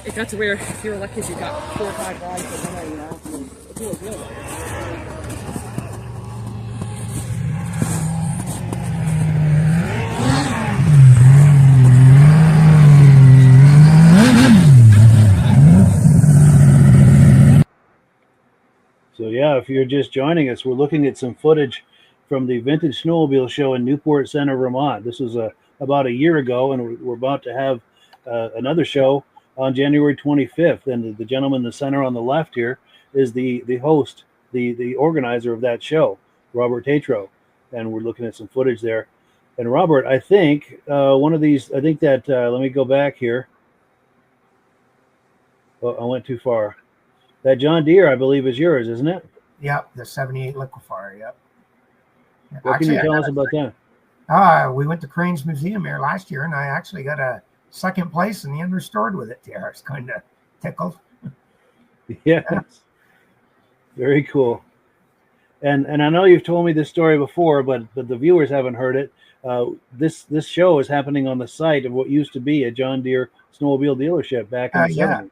It got to where if you were lucky, you got 4 or 5 rides, but then, you know, it feels good. So yeah, if you're just joining us, we're looking at some footage from the Vintage Snowmobile Show in Newport Center, Vermont. This was about a year ago, and we're about to have another show on January 25th. And the gentleman in the center on the left here is the host, the organizer of that show, Robert Tetreault. And we're looking at some footage there. And Robert, I think one of these, I think that, let me go back here. Oh, I went too far. That John Deere, I believe, is yours, isn't it? Yep, the 78 liquefier, yep. What can you tell us about that? We went to Crane's Museum here last year, and I actually got a second place in the end restored with it there. I was kind of tickled. Yeah. Very cool. And I know you've told me this story before, but the viewers haven't heard it. This show is happening on the site of what used to be a John Deere snowmobile dealership back in the 70s.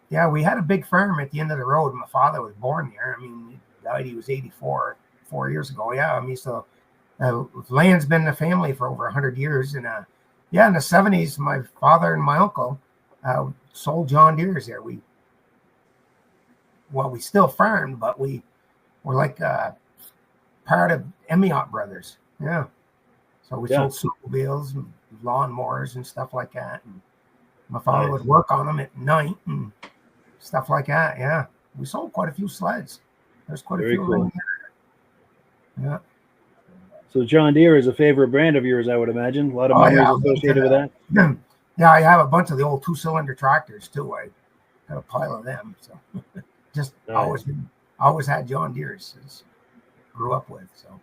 Yeah, we had a big farm at the end of the road. My father was born there. I mean, he died, he was 84 4 years ago. Yeah, I mean, so land's been in the family for over 100 years. And in the 70s, my father and my uncle sold John Deere's there. We still farmed, but we were like part of Emiot Brothers. Yeah. So we sold snowmobiles and lawnmowers and stuff like that. And my father would work on them at night and stuff like that. Yeah. We sold quite a few sleds. There's quite a few of them here. Yeah. So John Deere is a favorite brand of yours, I would imagine. A lot of memories associated with that. Yeah, I have a bunch of the old 2-cylinder tractors too. I got a pile of them. So just always had John Deere's. Grew up with. So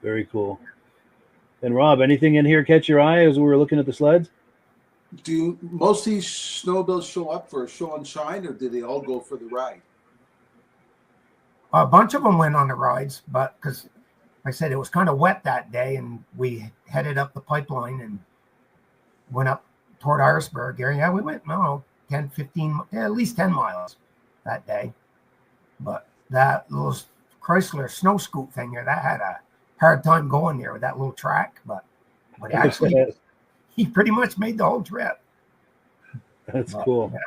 very cool. And Rob, anything in here catch your eye as we were looking at the sleds? Do most of these snowmobiles show up for a show and shine, or do they all go for the ride? A bunch of them went on the rides, but because like I said, it was kind of wet that day, and we headed up the pipeline and went up toward Irisburg area. Yeah, we went, 10, 15, at least 10 miles that day. But that little Chrysler snow scoop thing there, that had a hard time going there with that little track. But actually, he pretty much made the whole trip. That's cool. Yeah.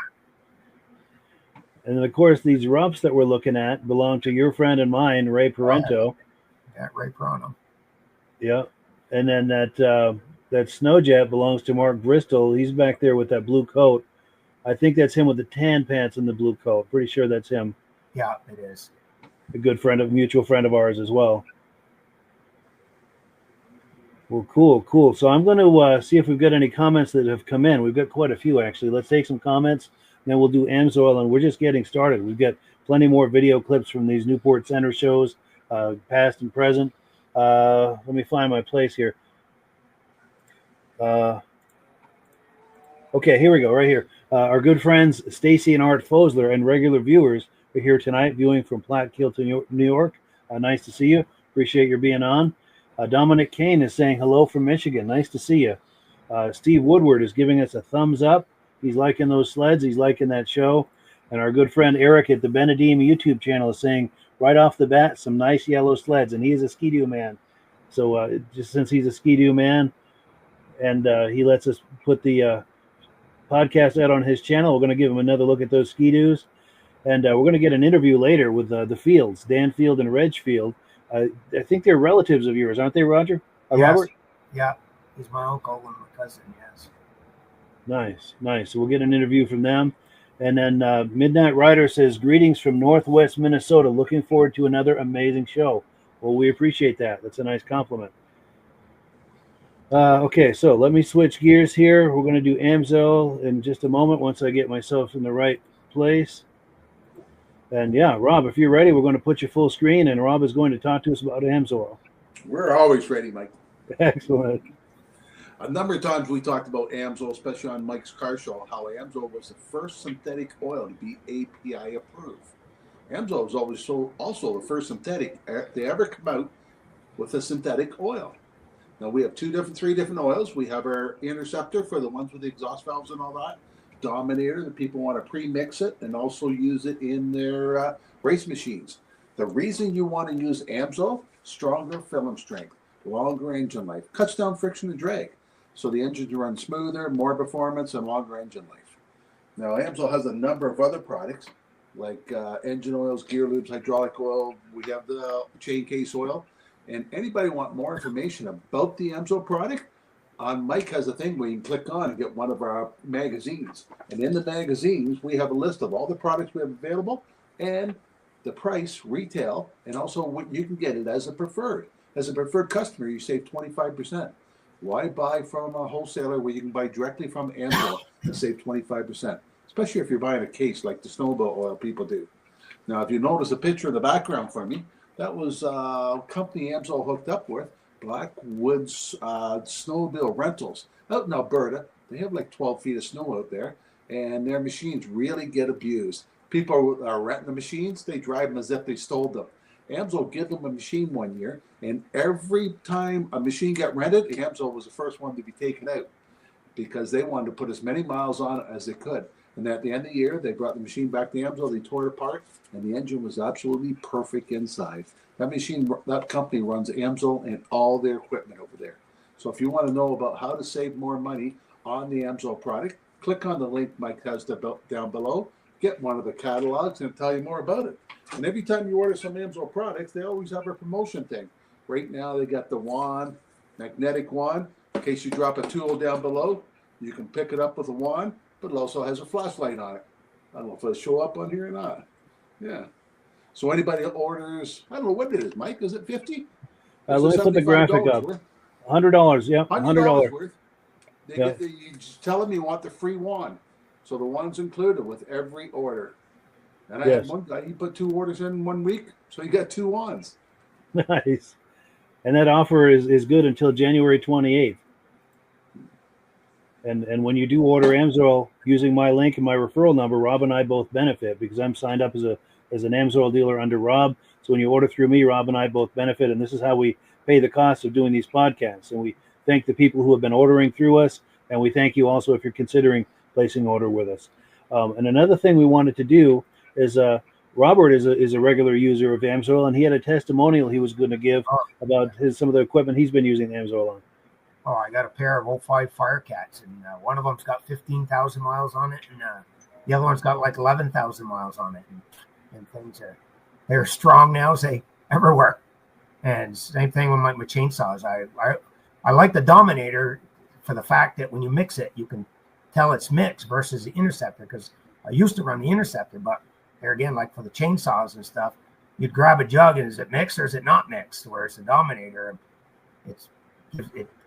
And then, of course, these rumps that we're looking at belong to your friend and mine, Ray Parento. Yeah, Ray Parento. Yeah. And then that Snowjet belongs to Mark Bristol. He's back there with that blue coat. I think that's him with the tan pants and the blue coat. Pretty sure that's him. Yeah, it is. A good mutual friend of ours as well. Well, cool. So I'm going to see if we've got any comments that have come in. We've got quite a few, actually. Let's take some comments, then we'll do AMSOIL, and we're just getting started. We've got plenty more video clips from these Newport Center shows, past and present. Let me find my place here. Okay, here we go, right here. Our good friends Stacy and Art Fosler and regular viewers are here tonight viewing from Platteville to New York. Nice to see you. Appreciate your being on. Dominic Kane is saying hello from Michigan. Nice to see you. Steve Woodward is giving us a thumbs up. He's liking those sleds. He's liking that show. And our good friend Eric at the Benedim YouTube channel is saying, right off the bat, some nice yellow sleds, and he is a Ski-Doo man. So just since he's a Ski-Doo man, and he lets us put the podcast out on his channel, we're going to give him another look at those Ski-Doos. And we're going to get an interview later with the Fields, Dan Field and Reg Field. I think they're relatives of yours, aren't they, Roger? Yes. Robert? Yeah, he's my uncle and my cousin, yes. Nice. So we'll get an interview from them. And then Midnight Rider says, greetings from Northwest Minnesota. Looking forward to another amazing show. Well, we appreciate that. That's a nice compliment. Okay, so let me switch gears here. We're going to do Amsoil in just a moment once I get myself in the right place. And yeah, Rob, if you're ready, we're going to put you full screen, and Rob is going to talk to us about Amsoil. We're always ready, Mike. Excellent. A number of times we talked about Amsoil, especially on Mike's car show, how Amsoil was the first synthetic oil to be API approved. Amsoil was always also the first synthetic to ever come out with a synthetic oil. Now we have three different oils. We have our Interceptor for the ones with the exhaust valves and all that. Dominator, that people want to pre-mix it and also use it in their race machines. The reason you want to use Amsoil, stronger film strength, longer engine life, cuts down friction and drag. So the engines run smoother, more performance, and longer engine life. Now Amsoil has a number of other products like engine oils, gear lubes, hydraulic oil. We have the chain case oil. And anybody want more information about the Amsoil product, Mike has a thing where you can click on and get one of our magazines. And in the magazines, we have a list of all the products we have available and the price, retail, and also what you can get it as a preferred. As a preferred customer, you save 25%. Why buy from a wholesaler where you can buy directly from Amsoil and save 25%? Especially if you're buying a case like the snowmobile oil people do. Now, if you notice a picture in the background for me, that was a company Amsoil hooked up with, Blackwoods Snowmobile Rentals out in Alberta. They have like 12 feet of snow out there, and their machines really get abused. People are renting the machines, they drive them as if they stole them. Amsoil gave them a machine one year, and every time a machine got rented, Amsoil was the first one to be taken out because they wanted to put as many miles on it as they could. And at the end of the year, they brought the machine back to Amsoil, they tore it apart, and the engine was absolutely perfect inside. That company runs Amsoil and all their equipment over there. So if you want to know about how to save more money on the Amsoil product, click on the link Mike has down below, get one of the catalogs, and tell you more about it. And every time you order some Amsoil products, they always have a promotion thing. Right now, they got the wand, magnetic wand. In case you drop a tool down below, you can pick it up with a wand, but it also has a flashlight on it. I don't know if it'll show up on here or not. Yeah. So anybody that orders, I don't know what it is, Mike. Is it 50? Let me put the graphic up. $100. Yeah, $100 worth. You just tell them you want the free wand. So the wand's included with every order. And I had one guy, he put 2 orders in 1 week, so he got 2 wands. Nice. And that offer is good until January 28th. And when you do order Amsoil using my link and my referral number, Rob and I both benefit because I'm signed up as an Amsoil dealer under Rob. So when you order through me, Rob and I both benefit, and this is how we pay the cost of doing these podcasts. And we thank the people who have been ordering through us, and we thank you also if you're considering placing an order with us. And another thing we wanted to do is Robert is a regular user of Amsoil, and he had a testimonial he was going to give about some of the equipment he's been using Amsoil on. Oh, I got a pair of 05 Firecats, and one of them's got 15,000 miles on it, and the other one's got like 11,000 miles on it. And things they're strong now as they ever were. And same thing with my chainsaws. I like the Dominator for the fact that when you mix it, you can tell it's mixed versus the Interceptor, because I used to run the Interceptor, but there again, like for the chainsaws and stuff, you'd grab a jug and is it mixed or is it not mixed? Whereas the Dominator, it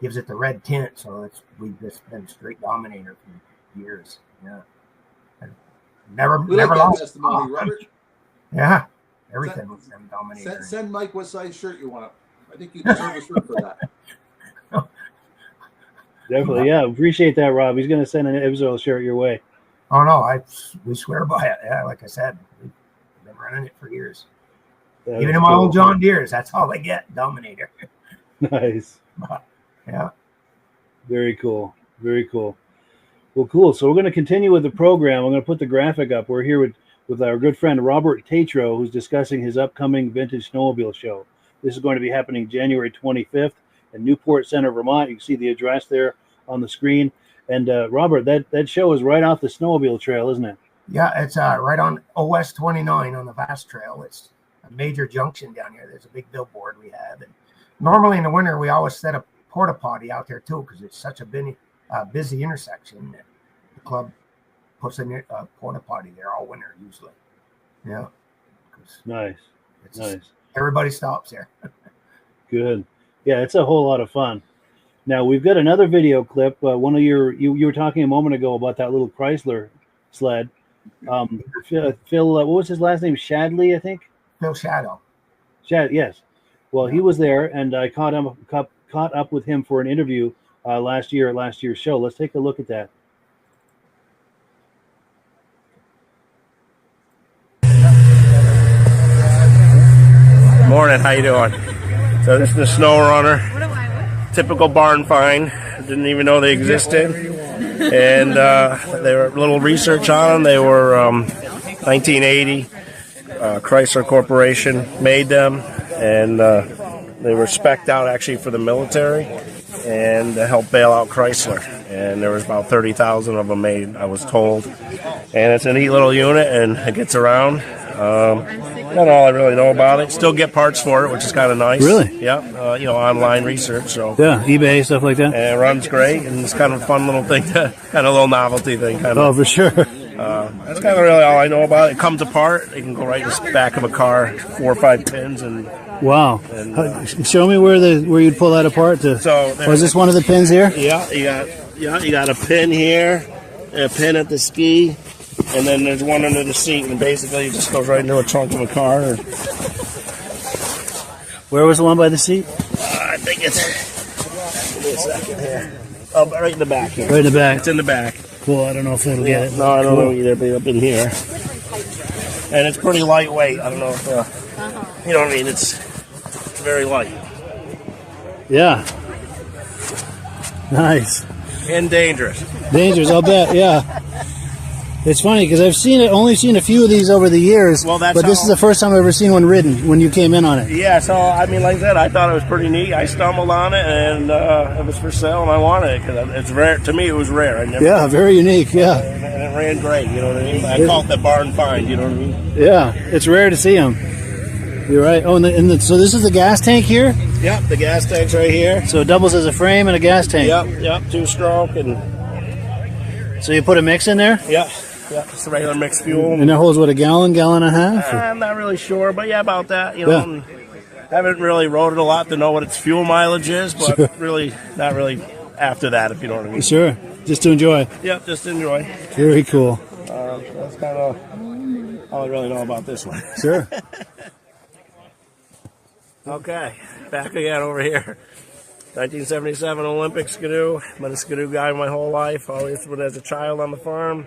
gives it the red tint, so we've just been straight Dominator for years. Yeah, and never lost testimony, Robert. Yeah, everything was them Dominator. Send Mike what size shirt you want. I think you deserve a shirt for that. Definitely, yeah. Appreciate that, Rob. He's going to send an Amsoil shirt your way. Oh no, we swear by it. Yeah, like I said, we've been running it for years. Even in my old John Deere's, that's all they get, Dominator. Nice. Yeah. Very cool. Very cool. Well, cool. So we're going to continue with the program. I'm going to put the graphic up. We're here with with our good friend Robert Tetreault, who's discussing his upcoming Vintage Snowmobile Show. This is going to be happening January 25th in Newport Center, Vermont. You can see the address there on the screen. And Robert, that show is right off the snowmobile trail, isn't it? Yeah, it's right on OS 29 on the Vast Trail. It's a major junction down here. There's a big billboard we have. And normally in the winter, we always set a porta potty out there too, because it's such a busy intersection. The club puts a porta potty there all winter usually. Yeah. Nice. Nice. Everybody stops there. Good. Yeah, it's a whole lot of fun. Now we've got another video clip. One of you were talking a moment ago about that little Chrysler sled. Phil, what was his last name? Shadley, I think. Phil Shadow. Yes. Well, he was there, and I caught up with him for an interview last year at last year's show. Let's take a look at that. Morning, how you doing? So this is the Snow Runner, typical barn find. Didn't even know they existed, and they were a little research on them. They were 1980. Chrysler Corporation made them, and they were spec'd out actually for the military and to help bail out Chrysler. And there was about 30,000 of them made, I was told. And it's a neat little unit, and it gets around. Not all I really know about it. Still get parts for it, which is kind of nice. Really? Yeah. Online research. So yeah, eBay, stuff like that. And it runs great, and it's kind of a fun little thing, kind of a little novelty thing. Oh, for sure. That's kind of really all I know about it. It comes apart. It can go right in the back of a car, 4 or 5 pins, and wow. And, show me where you'd pull that apart to. So is this one of the pins here? Yeah, you got a pin here, a pin at the ski. And then there's one under the seat, and basically it just goes right into a trunk of a car. Where was the one by the seat? I think it's... Give me a second here. Oh, right in the back here. Right in the back. It's in the back. Cool, I don't know if it'll get it. No, I don't know either, but up in here. And it's pretty lightweight. I don't know if... you know what I mean? It's very light. Yeah. Nice. And dangerous. Dangerous, I'll bet, yeah. It's funny because I've only seen a few of these over the years, but this is the first time I've ever seen one ridden when you came in on it. Yeah, so I mean, like I said, I thought it was pretty neat. I stumbled on it, and it was for sale, and I wanted it because it's rare. To me, it was rare. Yeah, very unique. Yeah, and it ran great. You know what I mean? I call it the barn find. You know what I mean? Yeah, it's rare to see them. You're right. Oh, so this is the gas tank here? Yep, the gas tank's right here. So it doubles as a frame and a gas tank. Yep, 2-stroke, and so you put a mix in there? Yeah. Yeah, just a regular mixed fuel. And that holds, what, a gallon and a half? I'm not really sure, but yeah, about that. You know, haven't really rode it a lot to know what its fuel mileage is, but really, not really after that, if you know what I mean. Sure, just to enjoy. Yep, just to enjoy. Very cool. That's kind of all I really know about this one. Sure. Okay, back again over here. 1977 Olympic Skidoo. Been a Skidoo guy my whole life. Always been as a child on the farm.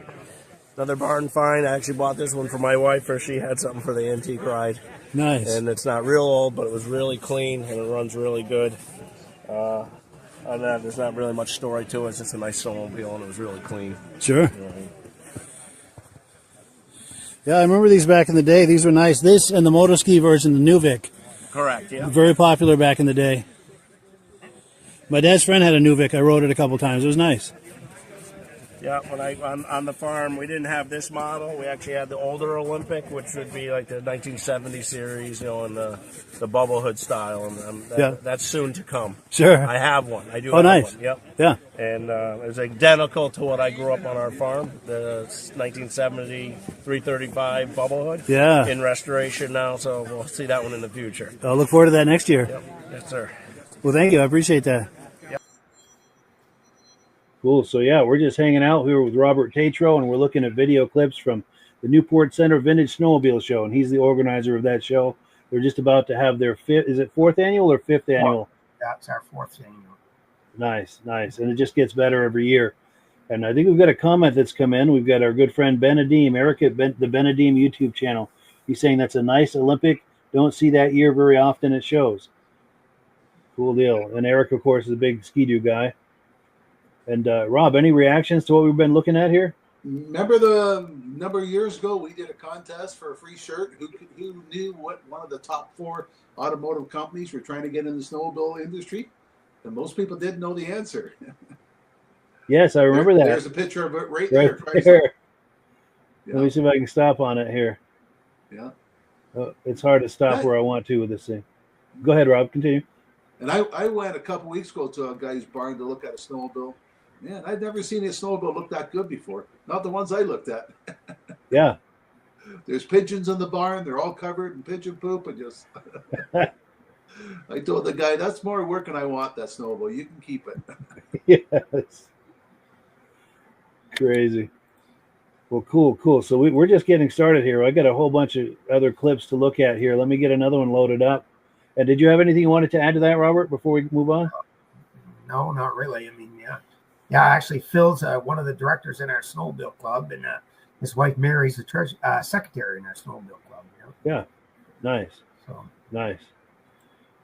Another barn find. I actually bought this one for my wife, for she had something for the antique ride. Nice. And it's not real old, but it was really clean and it runs really good. On that, there's not really much story to it. It's just a nice snowmobile and it was really clean. Sure. You know what I mean? Yeah, I remember these back in the day. These were nice. This and the motoski version, the Nuvik. Correct, yeah. Very popular back in the day. My dad's friend had a Nuvik. I rode it a couple times. It was nice. Yeah, when on the farm, we didn't have this model. We actually had the older Olympic, which would be like the 1970 series, and the bubble hood style. And that's soon to come. Sure. I have one. I do. Oh, have nice. One. Yep. Yeah. And it's identical to what I grew up on our farm, the 1970 335 bubble hood. Yeah. In restoration now, so we'll see that one in the future. I'll look forward to that next year. Yep. Yes, sir. Well, thank you. I appreciate that. Cool. So, yeah, we're just hanging out here with Robert Tetreault, and we're looking at video clips from the Newport Center Vintage Snowmobile Show, and he's the organizer of that show. They're just about to have their fourth annual or fifth annual? That's our 4th annual. Nice, nice. And it just gets better every year. And I think we've got a comment that's come in. We've got our good friend Benadim, Eric at the Benadim YouTube channel. He's saying that's a nice Olympic. Don't see that year very often at shows. Cool deal. And Eric, of course, is a big Ski-Doo guy. And Rob, any reactions to what we've been looking at here? Remember the number of years ago we did a contest for a free shirt? Who knew what one of the top 4 automotive companies were trying to get in the snowmobile industry? And most people didn't know the answer. Yes, I remember that. There's a picture of it right there. there. Yeah. Let me see if I can stop on it here. Yeah. It's hard to stop where I want to with this thing. Go ahead, Rob. Continue. And I went a couple weeks ago to a guy's barn to look at a snowmobile. Man, I'd never seen a snowmobile look that good before. Not the ones I looked at. Yeah. There's pigeons in the barn. They're all covered in pigeon poop. And just, I told the guy, that's more work than I want, that snowmobile. You can keep it. Yes. Crazy. Well, cool. So we're just getting started here. I got a whole bunch of other clips to look at here. Let me get another one loaded up. And did you have anything you wanted to add to that, Robert, before we move on? No, not really. I mean, yeah. Actually, Phil's one of the directors in our snowmobile club, and his wife Mary's the secretary in our snowmobile club. Yeah, nice. So nice.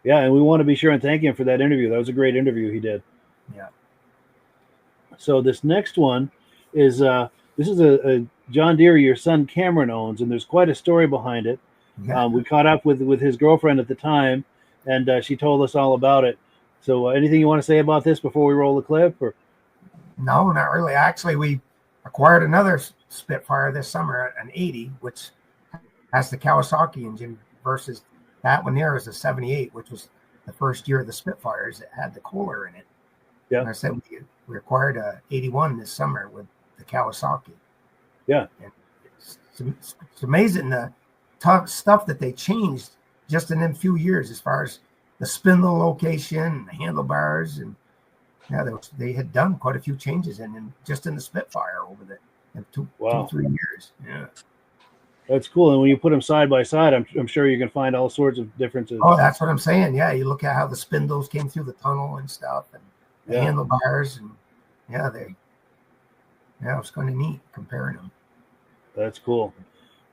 Yeah, and we want to be sure and thank him for that interview. That was a great interview he did. Yeah. So this next one is this is a John Deere your son Cameron owns, and there's quite a story behind it. Yeah. We caught up with his girlfriend at the time, and she told us all about it. So anything you want to say about this before we roll the clip? Or no, not really. Actually, we acquired another Spitfire this summer, an 80, which has the Kawasaki engine, versus that one there is a 78, which was the first year of the Spitfires that had the Kohler in it. Yeah. And I said we acquired a 81 this summer with the Kawasaki. Yeah. And it's amazing the tough stuff that they changed just in them few years, as far as the spindle location and the handlebars, and they had done quite a few changes just in the Spitfire over the 2-3 years. Yeah, that's cool. And when you put them side by side, I'm sure you can find all sorts of differences. Oh, that's what I'm saying. Yeah, you look at how the spindles came through the tunnel and stuff, and the handlebars, and it's kind of neat comparing them. That's cool.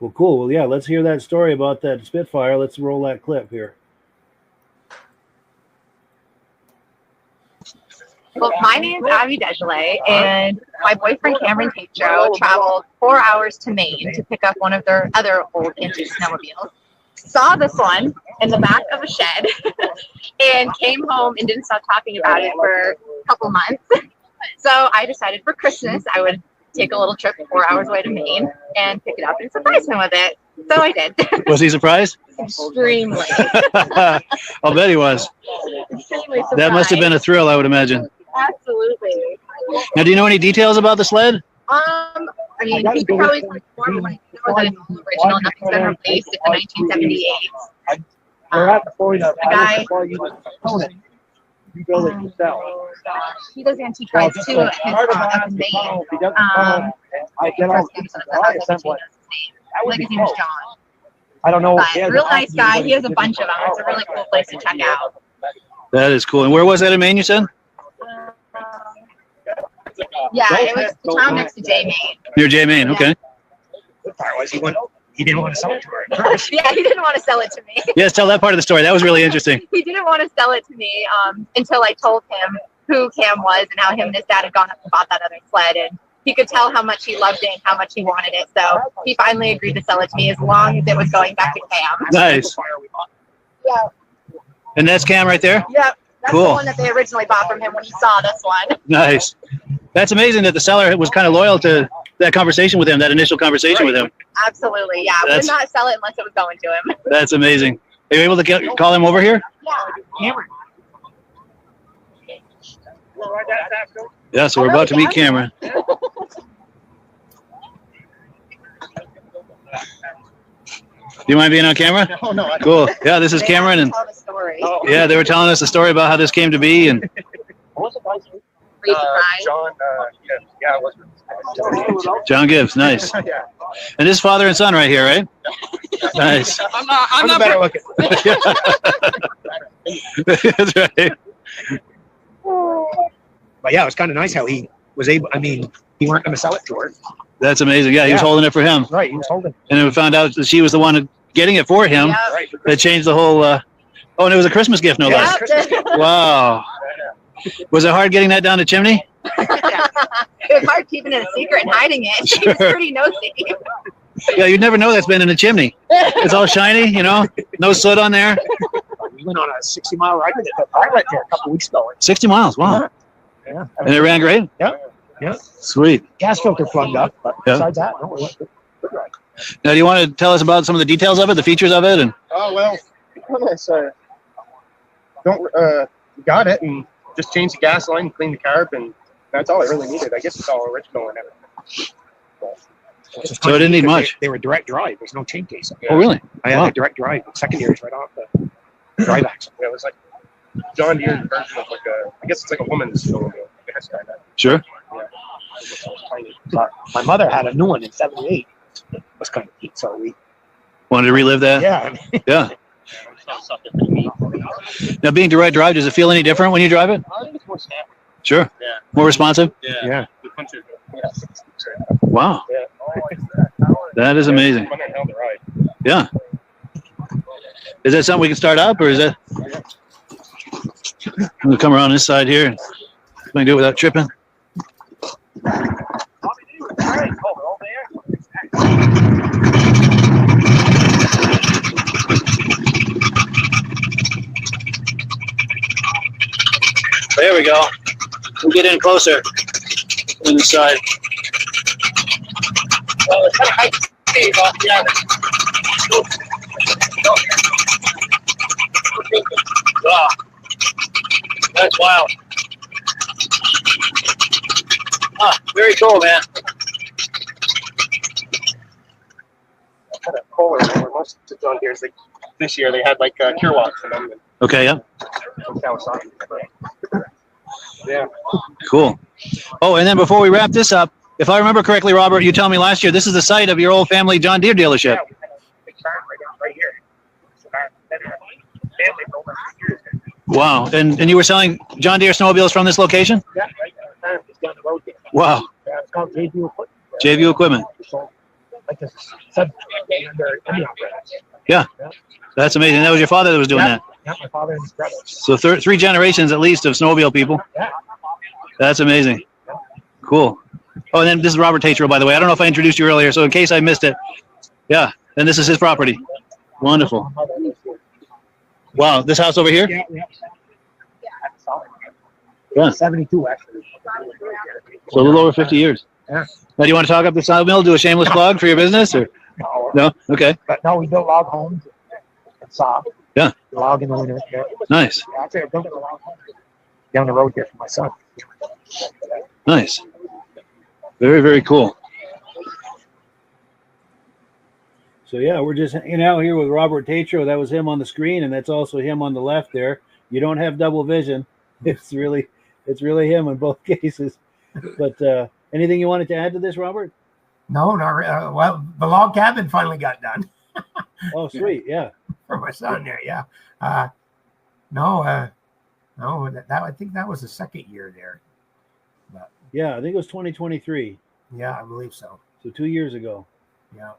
Well, cool. Well, yeah, let's hear that story about that Spitfire. Let's roll that clip here. Well, my name is Abby Degelet, and my boyfriend Cameron Tetreault traveled 4 hours to Maine to pick up one of their other old vintage snowmobiles. Saw this one in the back of a shed and came home and didn't stop talking about it for a couple months. So I decided for Christmas I would take a little trip 4 hours away to Maine and pick it up and surprise him with it. So I did. Was he surprised? Extremely. I'll bet he was. Extremely surprised. That must have been a thrill, I would imagine. Absolutely. Now, do you know any details about the sled? I mean, he could probably tell more, but what I know that it's all original. Nothing's been replaced. It's a 1978. The guy. You build it yourself. He does antique rides too up in Maine. I get all like his name is John. I don't know. But real nice guy. He has a bunch of them. It's a really cool place to check out. That is cool. And where was that in Maine, you said? Yeah, it was the town next to J Maine. Near J Maine, okay. The part was he didn't want to sell it to her first. Yeah, he didn't want to sell it to me. Yes, tell that part of the story. That was really interesting. He didn't want to sell it to me until I told him who Cam was and how him and his dad had gone up and bought that other sled, and he could tell how much he loved it and how much he wanted it. So he finally agreed to sell it to me as long as it was going back to Cam. Nice. Yeah. And that's Cam right there? Yep. That's Cool. the one that they originally bought from him when he saw this one. Nice. That's amazing that the seller was kind of loyal to that conversation with him, that initial conversation with him. Absolutely, yeah. We would not sell it unless it was going to him. That's amazing. Are you able to call him over here? Yeah. Yeah, so we're about to meet Cameron. Do you mind being on camera? Oh, no. Cool. Yeah, this is Cameron, and yeah, they were telling us the story about how this came to be, and John Gibbs, nice. And this father and son right here, right? Nice. I'm not better looking. That's right. But yeah, it was kind of nice how he was able. I mean, he weren't going to sell it to her. That's amazing. Yeah, he was holding it for him. Right, he was holding. And then we found out that she was the one getting it for him. Yeah. That changed the whole. Oh, and it was a Christmas gift, no less. Wow. Was it hard getting that down the chimney? It was hard keeping it a secret and hiding it. She was pretty nosy. Yeah, you'd never know that's been in the chimney. It's all shiny, you know, no soot on there. We went on a 60-mile ride with it. I went there a couple weeks ago. 60 miles, wow. Yeah. And it ran great? Yeah. Yeah. Sweet. Gas filter plugged up, but Yeah. besides that, no, it was good ride. Now, do you want to tell us about some of the details of it, the features of it? And Oh, well, got it and just changed the gas line, cleaned the carb, and that's all I really needed. I guess it's all original and everything. So it didn't need much. They were direct drive. There's no chain case. Oh, really? I had Wow. a direct drive. Secondaries right off the drive axle. Yeah, it was like John Deere version of like I guess it's like a woman's snowmobile. Yes, kind of. Sure. Yeah. It was tiny. But my mother had a new one in '78. It was kind of neat. So we Wanted to relive that? Yeah. Yeah. Now, being direct drive, does it feel any different when you drive it? I think it's more snappy. Sure. Yeah. More responsive? Yeah. The punch is- yeah. Wow. Yeah. That is amazing. Fun and hell to ride. Yeah. Is that something we can start up, or is that? We'll come around this side here. We can do it without tripping. There we go. We'll get in closer on the side. Well, it's kind of high speed off the average. Wow. That's wild. Ah, very cool, man. Kind of polar over most of John Deere's. Like this year, they had like cure walks in them. Okay, yeah. And Kawasaki. Yeah. Cool. Oh, and then before we wrap this up, if I remember correctly, Robert, you told me last year this is the site of your old family John Deere dealership. Yeah, we had a big farm right here. So our family for over 100 years. Wow. And you were selling John Deere snowmobiles from this location? Yeah, right. Our farm is down the road there. Wow. Yeah, it's called JVU Equipment. JVU Equipment. So, like a sub under any operator. Yeah. That's amazing. That was your father that was doing Yeah. that. Yeah, my father and his brother. So three generations at least of snowmobile people. Yeah. That's amazing. Cool. Oh, and then this is Robert Tetreault, by the way. I don't know if I introduced you earlier, so in case I missed it. Yeah. And this is his property. Wonderful. Wow. This house over here? Yeah, yeah. That's solid. Yeah. 72 actually. So a little over 50 years. Yeah. Now, do you want to talk up the sawmill, do a shameless plug for your business? Or no? Okay. But no, we built log homes and saw. Yeah. Log in the winter. Yeah. Nice. Yeah, actually, I built a log home down the road here for my son. Nice. Very, very cool. So yeah, we're just hanging out here with Robert Tetreault. That was him on the screen, and that's also him on the left there. You don't have double vision. It's really him in both cases. But anything you wanted to add to this, Robert? No, not really. Well, the log cabin finally got done. Oh, sweet. Yeah. For my son there, yeah. No, that I think that was the second year there. But Yeah, I think it was 2023. yeah, I believe so. So 2 years ago. Yeah.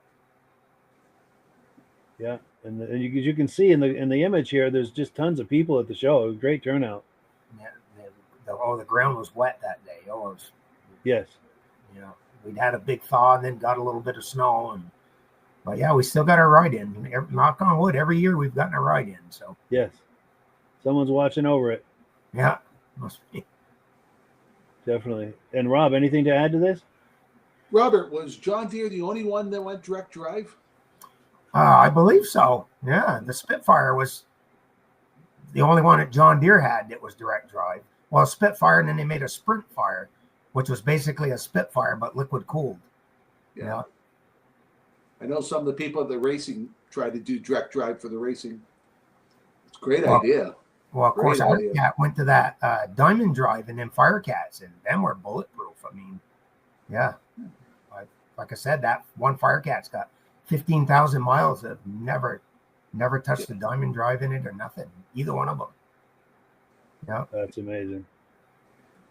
Yeah, and you can see in the image here, there's just tons of people at the show. It was a great turnout. Yeah, the ground was wet that day. Oh, it was, Yes. you know, we'd had a big thaw and then got a little bit of snow, but yeah, we still got our ride in. Knock on wood, every year we've gotten a ride in. So Yes. Someone's watching over it. yeah, must be. Definitely. And Rob, anything to add to this? Robert, was John Deere the only one that went direct drive? I believe so. Yeah, the Spitfire was the only one that John Deere had that was direct drive. Well, Spitfire, and then they made a Sprint Fire, which was basically a Spitfire but liquid cooled. Yeah. I know some of the people at the racing try to do direct drive for the racing. It's a great idea. Well, of course, Great idea. I went to that Diamond Drive and then Firecats, and them were bulletproof. I mean, yeah. Like I said, that one Firecat's got 15,000 miles that never touched the Diamond Drive in it or nothing. Either one of them. Yeah. That's amazing.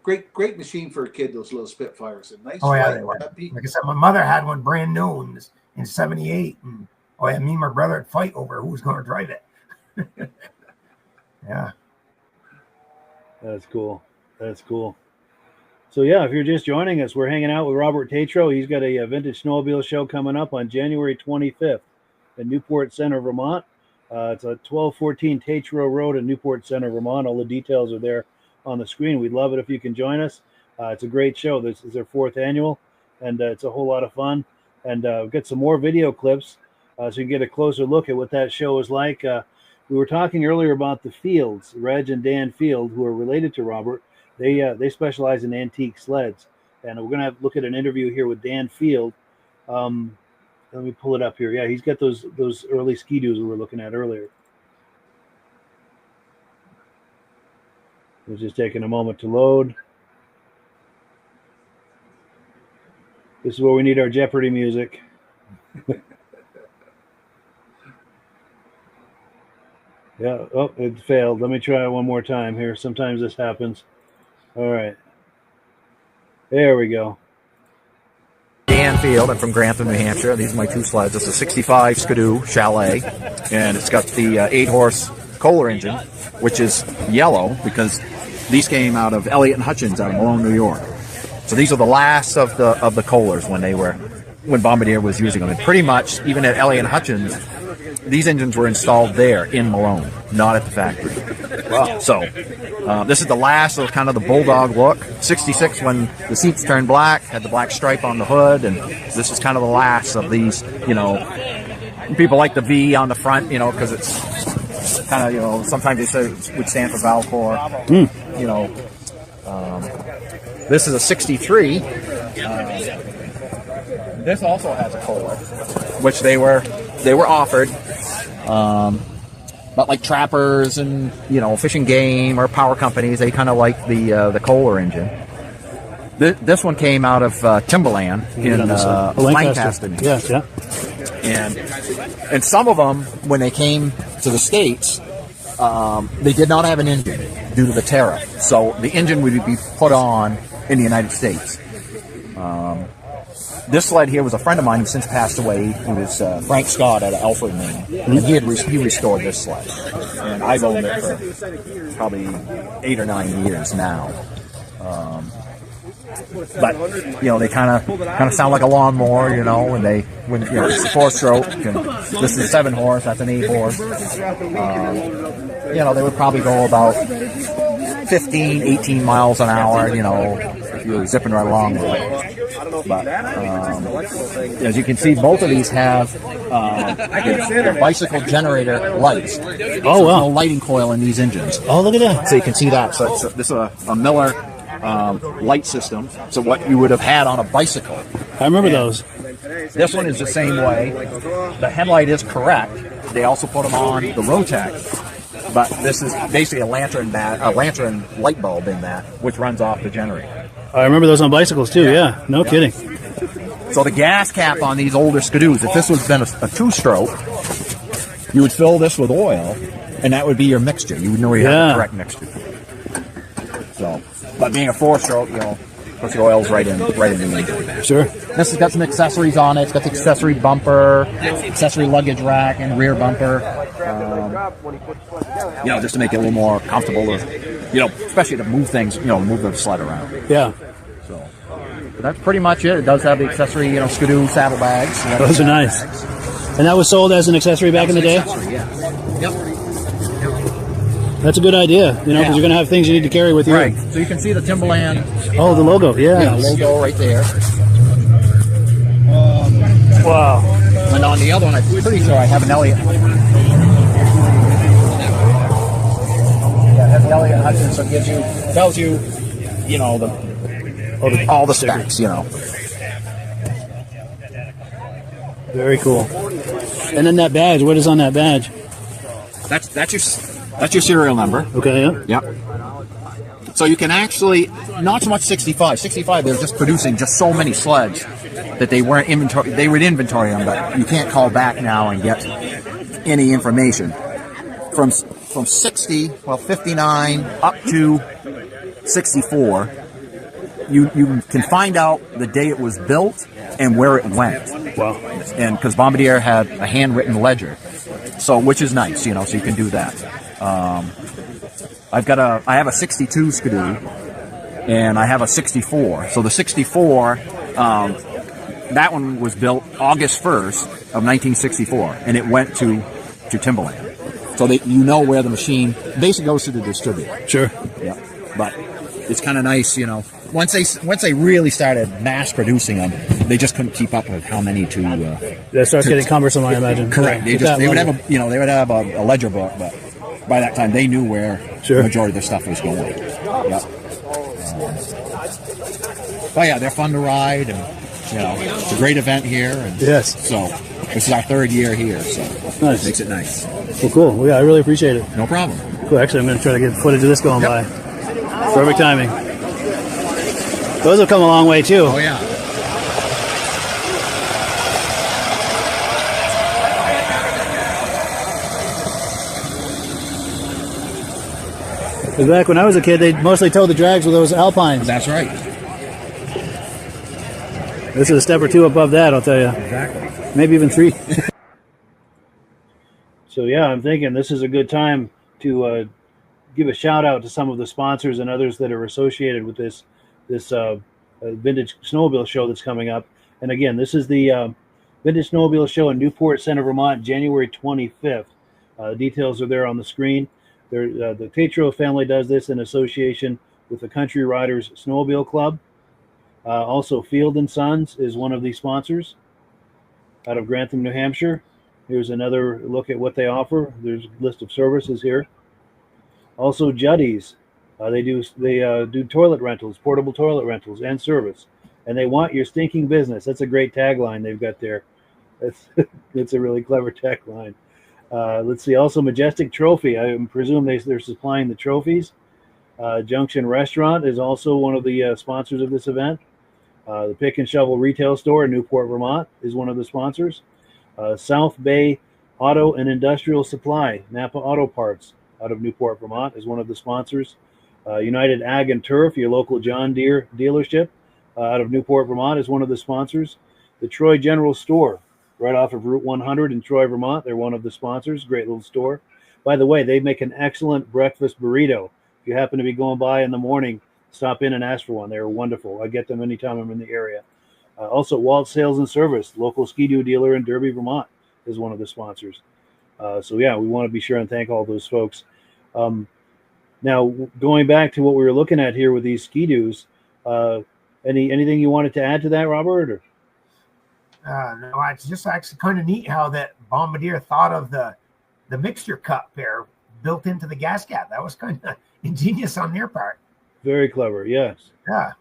Great machine for a kid, those little Spitfires. And nice. Oh, yeah, light, they were. happy. Like I said, my mother had one brand new in 78. And oh, yeah, me and my brother would fight over who was going to drive it. Yeah. That's cool. That's cool. So yeah, if you're just joining us, we're hanging out with Robert Tetreault. He's got a Vintage Snowmobile Show coming up on January 25th in Newport Center, Vermont. It's a 1214 Tetreault Road in Newport Center, Vermont. All the details are there on the screen. We'd love it if you can join us. It's a great show. This is their 4th annual, and it's a whole lot of fun. And we've got some more video clips so you can get a closer look at what that show is like. We were talking earlier about the Fields, Reg and Dan Field, who are related to Robert. They specialize in antique sleds, and we're going to look at an interview here with Dan Field. Let me pull it up here. Yeah, he's got those early Ski-Doos we were looking at earlier. It's just taking a moment to load. This is where we need our Jeopardy music. Yeah, oh, it failed. Let me try it one more time here. Sometimes this happens. All right. There we go. Dan Field. I'm from Grantham, New Hampshire. These are my 2 sleds. This is a 65 Ski-Doo Chalet, and it's got the 8-horse Kohler engine, which is yellow because these came out of Elliott and Hutchins out of Malone, New York. So these are the last of the Kohlers when Bombardier was using them. And pretty much, even at Elliott and Hutchins, these engines were installed there in Malone, not at the factory. Wow. So this is the last of kind of the Bulldog look. 66 when the seats turned black, had the black stripe on the hood, and this is kind of the last of these, people like the V on the front, because it's kind of, sometimes they say it would stand for Valcor. This is a 63. This also has a Kohler, which they were offered. But like trappers and Fish and Game or power companies, they kind of like the Kohler engine. This one came out of Timberland in Lancaster. Yes, yeah. And some of them, when they came to the States, they did not have an engine due to the tariff. So the engine would be put on in the United States. This sled here was a friend of mine who since passed away. He was Frank Scott out of Alfred, Maine. And he restored this sled. And I've owned it for probably 8 or 9 years now. But they kind of sound like a lawnmower, when it's a 4-stroke, and this is 7-horse, that's an 8-horse. They would probably go about 15, 18 miles an hour, if you're zipping right along with it. But as you can see, both of these have bicycle generator lights. Oh, wow. No lighting coil in these engines. Oh, look at that. So you can see that. So this is a Miller light system. So what you would have had on a bicycle. I remember those. This one is the same way. The headlight is correct. They also put them on the Rotec. But this is basically a lantern light bulb in that, which runs off the generator. I remember those on bicycles too. Yeah, no kidding. So the gas cap on these older Ski-Doos, if this was been a 2-stroke, you would fill this with oil, and that would be your mixture. You would know you had the correct mixture. So, but being a 4-stroke, puts the oils right in the engine. Sure. This has got some accessories on it. It's got the accessory bumper, accessory luggage rack, and rear bumper. Just to make it a little more comfortable to, especially to move things, move the sled around. Yeah. So that's pretty much it. It does have the accessory, Ski-Doo saddlebags. Those are nice. And that was sold as an accessory back in the day? Yeah. Yep. That's a good idea, because you're going to have things you need to carry with you. Right. So you can see the Timberland. Oh, the logo. Yeah. Logo right there. Wow. And on the other one, I'm pretty sure I have an Elliott. Yeah, it has Elliott Hutchins, so it tells you, all the specs, Very cool. And then that badge, what is on that badge? That's your serial number. Okay, yeah. Yep. So you can actually, not so much 65. 65, they're just producing just so many sleds that they weren't inventory. They would inventory them, but you can't call back now and get any information. From 59 up to 64, you can find out the day it was built and where it went. Wow. And because Bombardier had a handwritten ledger, so which is nice, so you can do that. I have a 62 Ski-Doo, and I have a 64. So the 64, that one was built August 1st of 1964, and it went to Timberland. So that you know where the machine basically goes to the distributor. Sure. Yeah. But it's kind of nice, you know. Once they really started mass producing them, they just couldn't keep up with how many to. That starts getting cumbersome, I imagine. Correct. They would have a ledger book, but by that time they knew where the majority of their stuff was going. Yep. But yeah, they're fun to ride, and you know, it's a great event here. And yes. So this is our 3rd year here, so nice. It makes it nice. Well, cool. Well, yeah, I really appreciate it. No problem. Cool. Actually, I'm going to try to get footage of this going by. Perfect timing. Those have come a long way too. Oh yeah. Because back when I was a kid, they mostly towed the drags with those Alpines. That's right. This is a step or two above that, I'll tell you. Exactly. Maybe even 3. So yeah, I'm thinking this is a good time to give a shout out to some of the sponsors and others that are associated with this Vintage Snowmobile Show that's coming up. And again, this is the Vintage Snowmobile Show in Newport Center, Vermont, January 25th. Details are there on the screen. The Tetreault family does this in association with the Country Riders Snowmobile Club. Also, Field & Sons is one of the sponsors out of Grantham, New Hampshire. Here's another look at what they offer. There's a list of services here. Also, Juddy's. They do toilet rentals, portable toilet rentals, and service. And they want your stinking business. That's a great tagline they've got there. It's a really clever tagline. Let's see. Also, Majestic Trophy. I presume they're supplying the trophies. Junction Restaurant is also one of the sponsors of this event. The Pick and Shovel Retail Store in Newport, Vermont is one of the sponsors. South Bay Auto and Industrial Supply, Napa Auto Parts out of Newport, Vermont is one of the sponsors. United Ag and Turf, your local John Deere dealership out of Newport, Vermont is one of the sponsors. The Troy General Store, right off of Route 100 in Troy, Vermont, they're one of the sponsors. Great little store. By the way, they make an excellent breakfast burrito. If you happen to be going by in the morning, stop in and ask for one. They're wonderful. I get them anytime I'm in the area. Also, Walt Sales and Service, local Ski-Doo dealer in Derby, Vermont, is one of the sponsors. So yeah, we want to be sure and thank all those folks. Now, going back to what we were looking at here with these Ski-Doos, anything you wanted to add to that, Robert? Or? No, it's just actually kind of neat how that Bombardier thought of the mixture cup there built into the gas cap. That was kind of ingenious on their part. Very clever, yes. Yeah.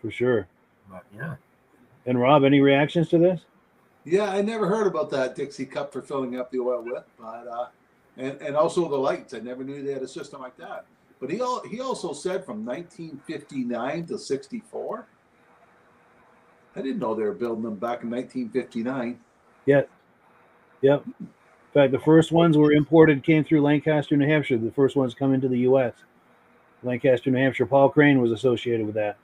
For sure. But yeah. And Rob, any reactions to this? Yeah, I never heard about that Dixie cup for filling up the oil with, but and also the lights. I never knew they had a system like that. But he also said from 1959 to 64. I didn't know they were building them back in 1959. Yeah. Yep. In fact, the first ones were imported, came through Lancaster, New Hampshire. The first ones come into the U.S. Lancaster, New Hampshire. Paul Crane was associated with that.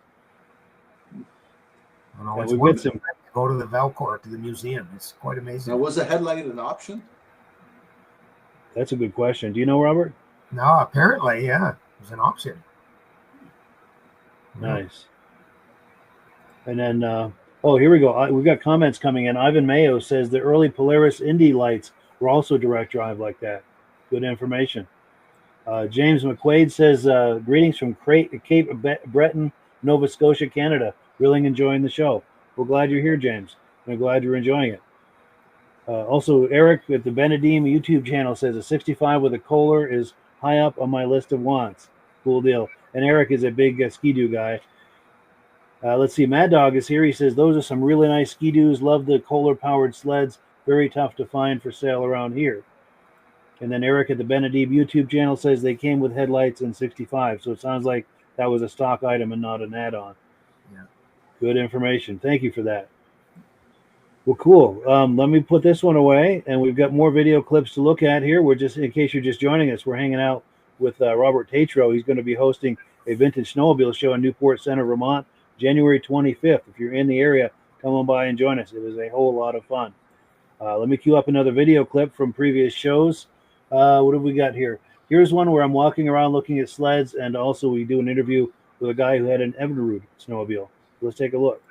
We've got some. Go to the Valcourt, to the museum. It's quite amazing. Now, was the headlight an option? That's a good question. Do you know, Robert? No, apparently, yeah. It was an option. Nice. And then, oh, here we go. We've got comments coming in. Ivan Mayo says the early Polaris Indy lights were also direct drive like that. Good information. James McQuaid says, greetings from Cape Breton, Nova Scotia, Canada. Really enjoying the show. We're glad you're here, James. I'm glad you're enjoying it. Also, Eric at the Benedim YouTube channel says a 65 with a Kohler is high up on my list of wants. Cool deal. And Eric is a big Ski-Doo guy. Let's see. Mad Dog is here. He says, those are some really nice Ski-Doos. Love the Kohler-powered sleds. Very tough to find for sale around here. And then Eric at the Benedim YouTube channel says they came with headlights in 65. So it sounds like that was a stock item and not an add-on. Yeah. Good information. Thank you for that. Well, cool. Let me put this one away, and we've got more video clips to look at here. We're just, in case you're just joining us, we're hanging out with Robert Tetreault. He's going to be hosting a Vintage Snowmobile Show in Newport Center, Vermont, January 25th. If you're in the area, come on by and join us. It is a whole lot of fun. Let me cue up another video clip from previous shows. What have we got here? Here's one where I'm walking around looking at sleds, and also we do an interview with a guy who had an Evinrude snowmobile. Let's take a look.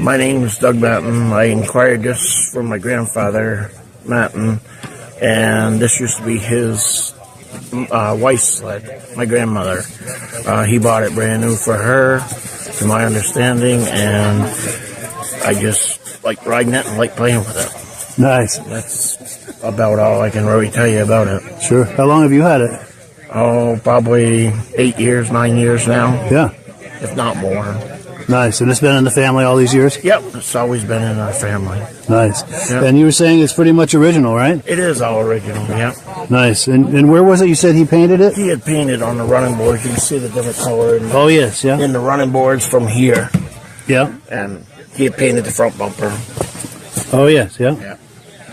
My name is Doug Matten. I inquired this from my grandfather, Matten, and this used to be his wife's sled, my grandmother. He bought it brand new for her, to my understanding, and I just like riding it and like playing with it. Nice. That's about all I can really tell you about it. Sure. How long have you had it? Oh, probably 8 years, 9 years now. Yeah. If not more. Nice. And it's been in the family all these years? Yep. It's always been in our family. Nice. Yep. And you were saying it's pretty much original, right? It is all original, yeah. Nice. And where was it you said he painted it? He had painted on the running boards. You can see the different color. Oh, yes, yeah. In the running boards from here. Yeah. And he had painted the front bumper. Oh, yes, yeah. Yeah.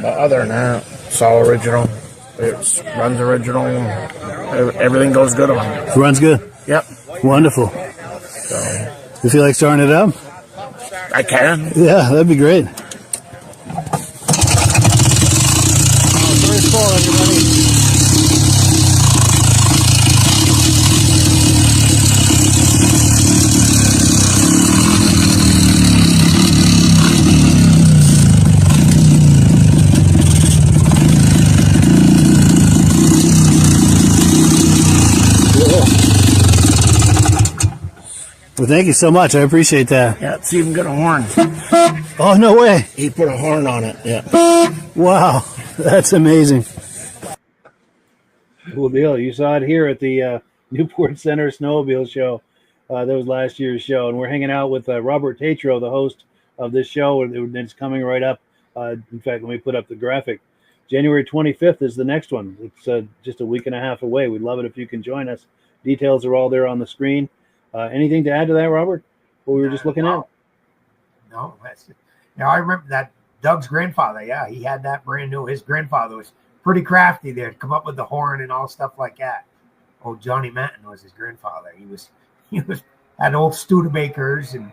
But other than that, it's all original. It runs original. Everything goes good on it. Runs good? Yep. Wonderful. So, you feel like starting it up? I can. Yeah, that'd be great. First ball, everybody. Well, thank you so much. I appreciate that. Yeah, it's even got a horn. Oh, no way. He put a horn on it, yeah. Wow, that's amazing. Cool deal. You saw it here at the Newport Center Snowmobile Show. That was last year's show. And we're hanging out with Robert Tetreault, the host of this show. And it's coming right up. In fact, let me put up the graphic. January 25th is the next one. It's just a week and a half away. We'd love it if you can join us. Details are all there on the screen. Anything to add to that, Robert? What we were just looking at? No, that's it. Now I remember that Doug's grandfather. Yeah, he had that brand new. His grandfather was pretty crafty there to come up with the horn and all stuff like that. Oh, Johnny Matten was his grandfather. He was had old Studebakers and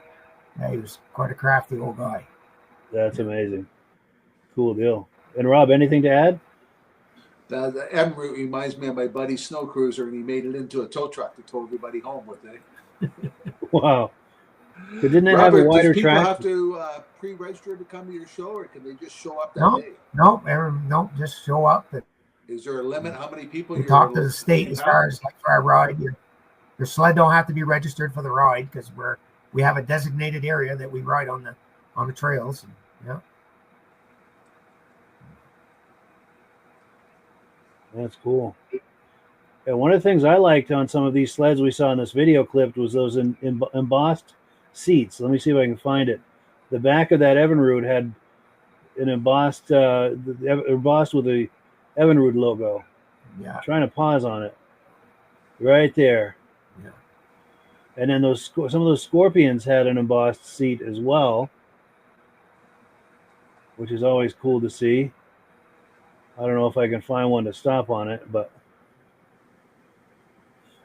Yeah, he was quite a crafty old guy. That's amazing. Cool deal. And Rob, anything to add? The M route reminds me of my buddy's snow cruiser, and he made it into a tow truck to tow everybody home with it. Wow. But didn't it Robert, have a wider does people track? have to pre-register to come to your show, or can they just show up that No, day? no, just show up. Is there a limit how many people? We talk to the state as far as like for our ride. Your sled don't have to be registered for the ride because we have a designated area that we ride on the trails. Yeah. That's cool. Yeah, one of the things I liked on some of these sleds we saw in this video clip was those embossed seats. Let me see if I can find it. The back of that Evinrude had an embossed with the Evinrude logo. Yeah. I'm trying to pause on it. Right there. Yeah. And then some of those Scorpions had an embossed seat as well, which is always cool to see. I don't know if I can find one to stop on it, but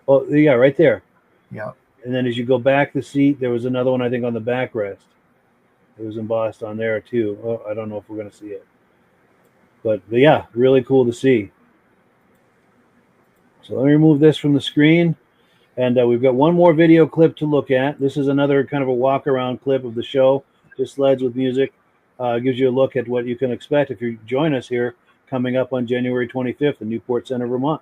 oh yeah, right there. Yeah. And then as you go back the seat, there was another one I think on the backrest. It was embossed on there too. Oh, I don't know if we're going to see it, but yeah, really cool to see. So let me remove this from the screen, and we've got one more video clip to look at. This is another kind of a walk around clip of the show, just sleds with music. Gives you a look at what you can expect if you join us here coming up on January 25th in Newport Center, Vermont.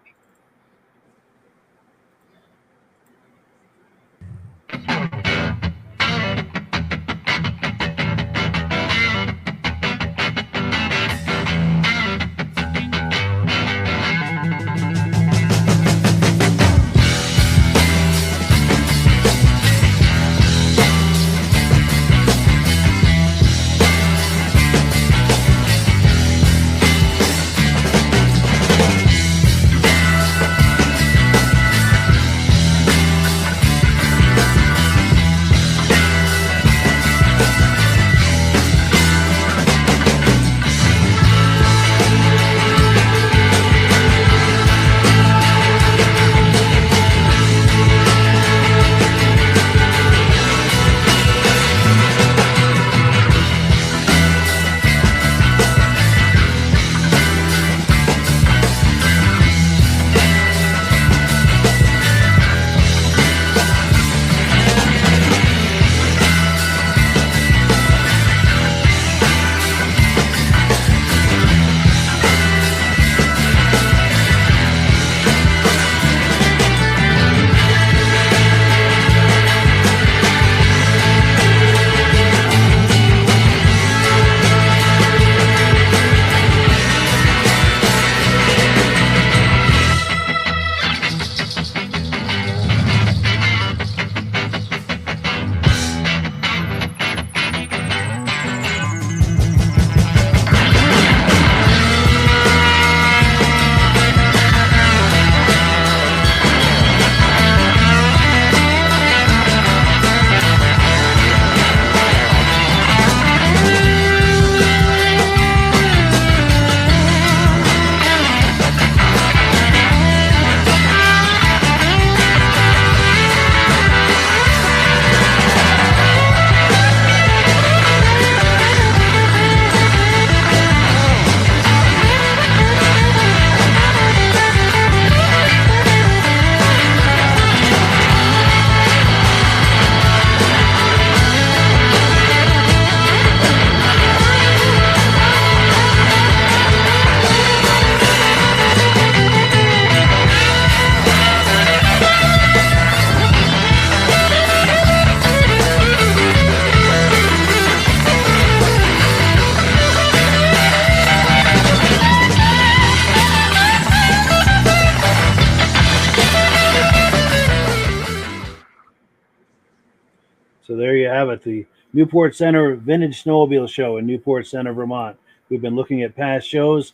So there you have it, the Newport Center Vintage Snowmobile Show in Newport Center, Vermont. We've been looking at past shows,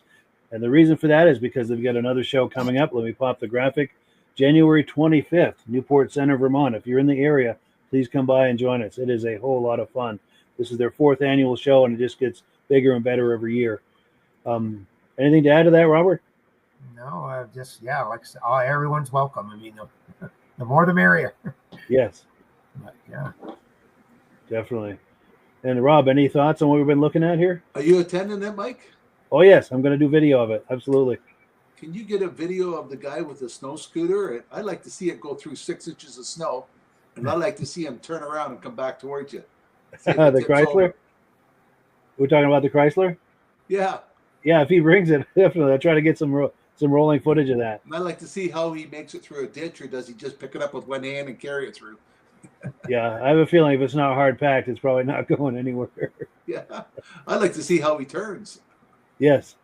and the reason for that is because they've got another show coming up. Let me pop the graphic. January 25th, Newport Center, Vermont. If you're in the area, please come by and join us. It is a whole lot of fun. This is their 4th annual show, and it just gets bigger and better every year. Anything to add to that, Robert? No, like I said, everyone's welcome. I mean, the more the merrier. Yes. But, yeah. Definitely. And Rob, any thoughts on what we've been looking at here? Are you attending that, Mike? Oh yes, I'm going to do video of it. Absolutely. Can you get a video of the guy with the snow scooter? I'd like to see it go through 6 inches of snow, and I'd like to see him turn around and come back towards you. The Chrysler? Over. We're talking about the Chrysler? Yeah. Yeah, if he brings it, definitely. I'll try to get some rolling footage of that. And I'd like to see how he makes it through a ditch, or does he just pick it up with one hand and carry it through? Yeah, I have a feeling if it's not hard packed, it's probably not going anywhere. Yeah, I'd like to see how he turns. Yes.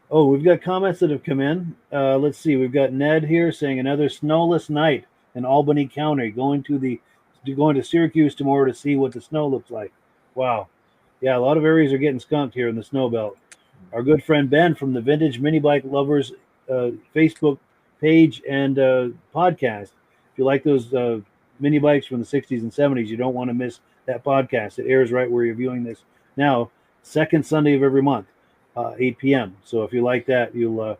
Oh, we've got comments that have come in. Let's see. We've got Ned here saying another snowless night in Albany County. Going to Syracuse tomorrow to see what the snow looks like. Wow. Yeah, a lot of areas are getting skunked here in the snow belt. Our good friend Ben from the Vintage Mini Bike Lovers Facebook page and podcast. If you like those mini bikes from the 60s and 70s, you don't want to miss that podcast. It airs right where you're viewing this now, second Sunday of every month, 8 p.m. So if you like that, you'll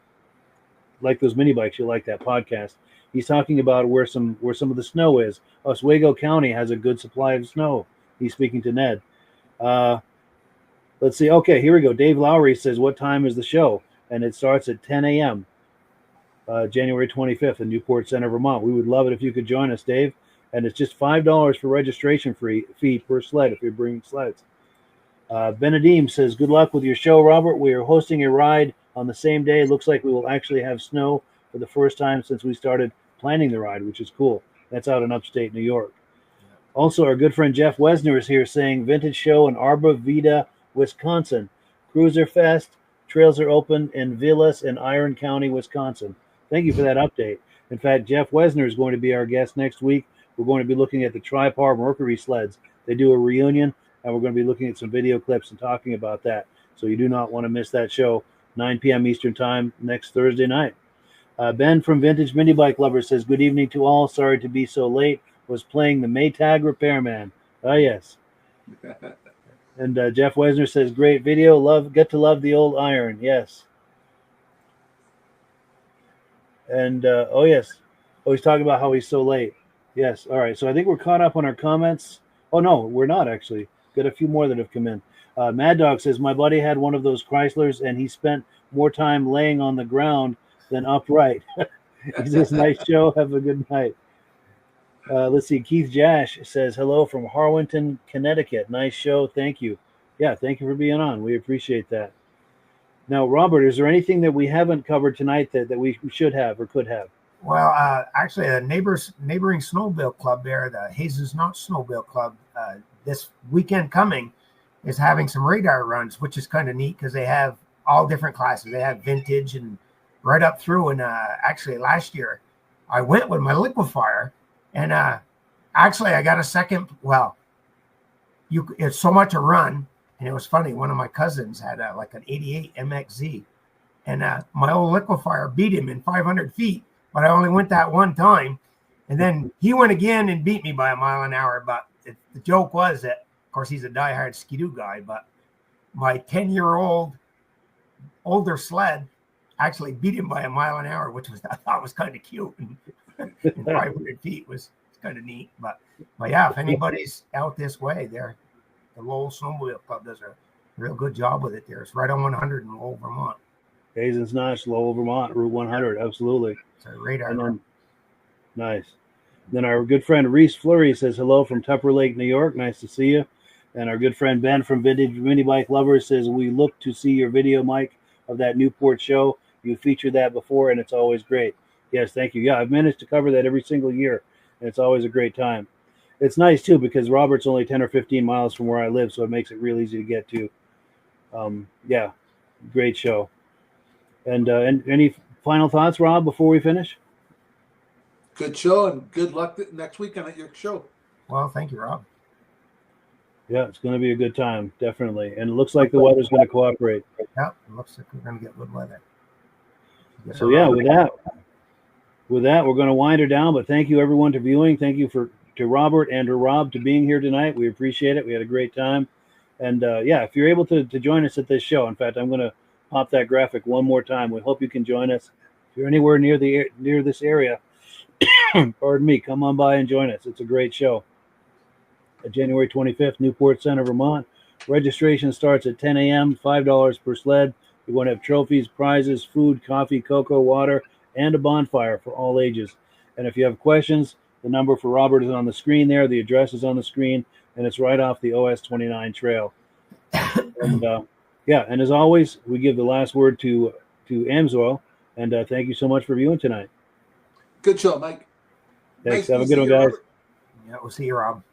like those mini bikes, you'll like that podcast. He's talking about where some of the snow is. Oswego County has a good supply of snow. He's speaking to Ned. Let's see. Okay, here we go. Dave Lowry says, what time is the show? And it starts at 10 a.m. January 25th in Newport Center, Vermont. We would love it if you could join us, Dave. And it's just $5 for registration fee per sled if you're bringing sleds. Benedim says, good luck with your show, Robert. We are hosting a ride on the same day. Looks like we will actually have snow for the first time since we started planning the ride, which is cool. That's out in upstate New York. Also, our good friend Jeff Wesner is here saying Vintage Show in Arbor Vita, Wisconsin. Cruiser Fest, trails are open in Villas and Iron County, Wisconsin. Thank you for that update. In fact, Jeff Wesner is going to be our guest next week. We're going to be looking at the Tripar Mercury sleds. They do a reunion, and we're going to be looking at some video clips and talking about that. So you do not want to miss that show, 9 p.m. Eastern Time next Thursday night. Ben from Vintage Mini Bike Lovers says, good evening to all. Sorry to be so late. Was playing the Maytag Repairman. Oh, yes. And Jeff Wesner says, great video. Get to love the old iron. Yes. And, oh, yes. Oh, he's talking about how he's so late. Yes. All right. So I think we're caught up on our comments. Oh, no, we're not actually. Got a few more that have come in. Mad Dog says, my buddy had one of those Chryslers, and he spent more time laying on the ground than upright. He says, nice show. Have a good night. Let's see. Keith Jash says, hello from Harwinton, Connecticut. Nice show. Thank you. Yeah, thank you for being on. We appreciate that. Now, Robert, is there anything that we haven't covered tonight that we should have or could have? Well, actually, a neighboring snowmobile club there, the Hazes Knot Snowmobile Club, this weekend coming is having some radar runs, which is kind of neat because they have all different classes. They have vintage and right up through. And actually, last year, I went with my liquefier. And actually, I got a second. Well, it's so much a run. And it was funny. One of my cousins had like an 88 MXZ. And my old liquefier beat him in 500 feet. But I only went that one time. And then he went again and beat me by a mile an hour. But the joke was that, of course, he's a diehard Ski-Doo guy. But my 10-year-old older sled actually beat him by a mile an hour, which I thought was kind of cute. And 500 feet was kind of neat. But yeah, if anybody's out this way, the Lowell Snowmobile Club does a real good job with it there. It's right on 100 in Lowell, Vermont. Hazen's Notch, Lowell, Vermont, Route 100. Absolutely. It's a radar. And then, nice. Then our good friend Reese Fleury says hello from Tupper Lake, New York. Nice to see you. And our good friend Ben from Vintage Mini Bike Lovers says, we look to see your video, Mike, of that Newport show. You featured that before, and it's always great. Yes, thank you. Yeah, I've managed to cover that every single year, and it's always a great time. It's nice, too, because Robert's only 10 or 15 miles from where I live, so it makes it real easy to get to. Yeah, great show. And any final thoughts, Rob, before we finish? Good show, and good luck next weekend at your show. Well, thank you, Rob. Yeah, it's going to be a good time, definitely. And it looks like the weather's going to cooperate. Yeah, it looks like we're going to get good weather. So, yeah, with that, we're going to wind her down. But thank you, everyone, to viewing. Thank you to Robert and to Rob to being here tonight. We appreciate it. We had a great time. And, yeah, if you're able to join us at this show, in fact, I'm going to pop that graphic one more time. We hope you can join us. If you're anywhere near this area, pardon me, come on by and join us. It's a great show. January 25th, Newport Center, Vermont. Registration starts at 10 a.m., $5 per sled. We're going to have trophies, prizes, food, coffee, cocoa, water, and a bonfire for all ages. And if you have questions, the number for Robert is on the screen there. The address is on the screen, and it's right off the OS 29 trail. And and as always, we give the last word to AMSOIL. And thank you so much for viewing tonight. Good show, Mike. Thanks. Nice Have a to good see one, you, guys. Robert. Yeah, we'll see you, Rob.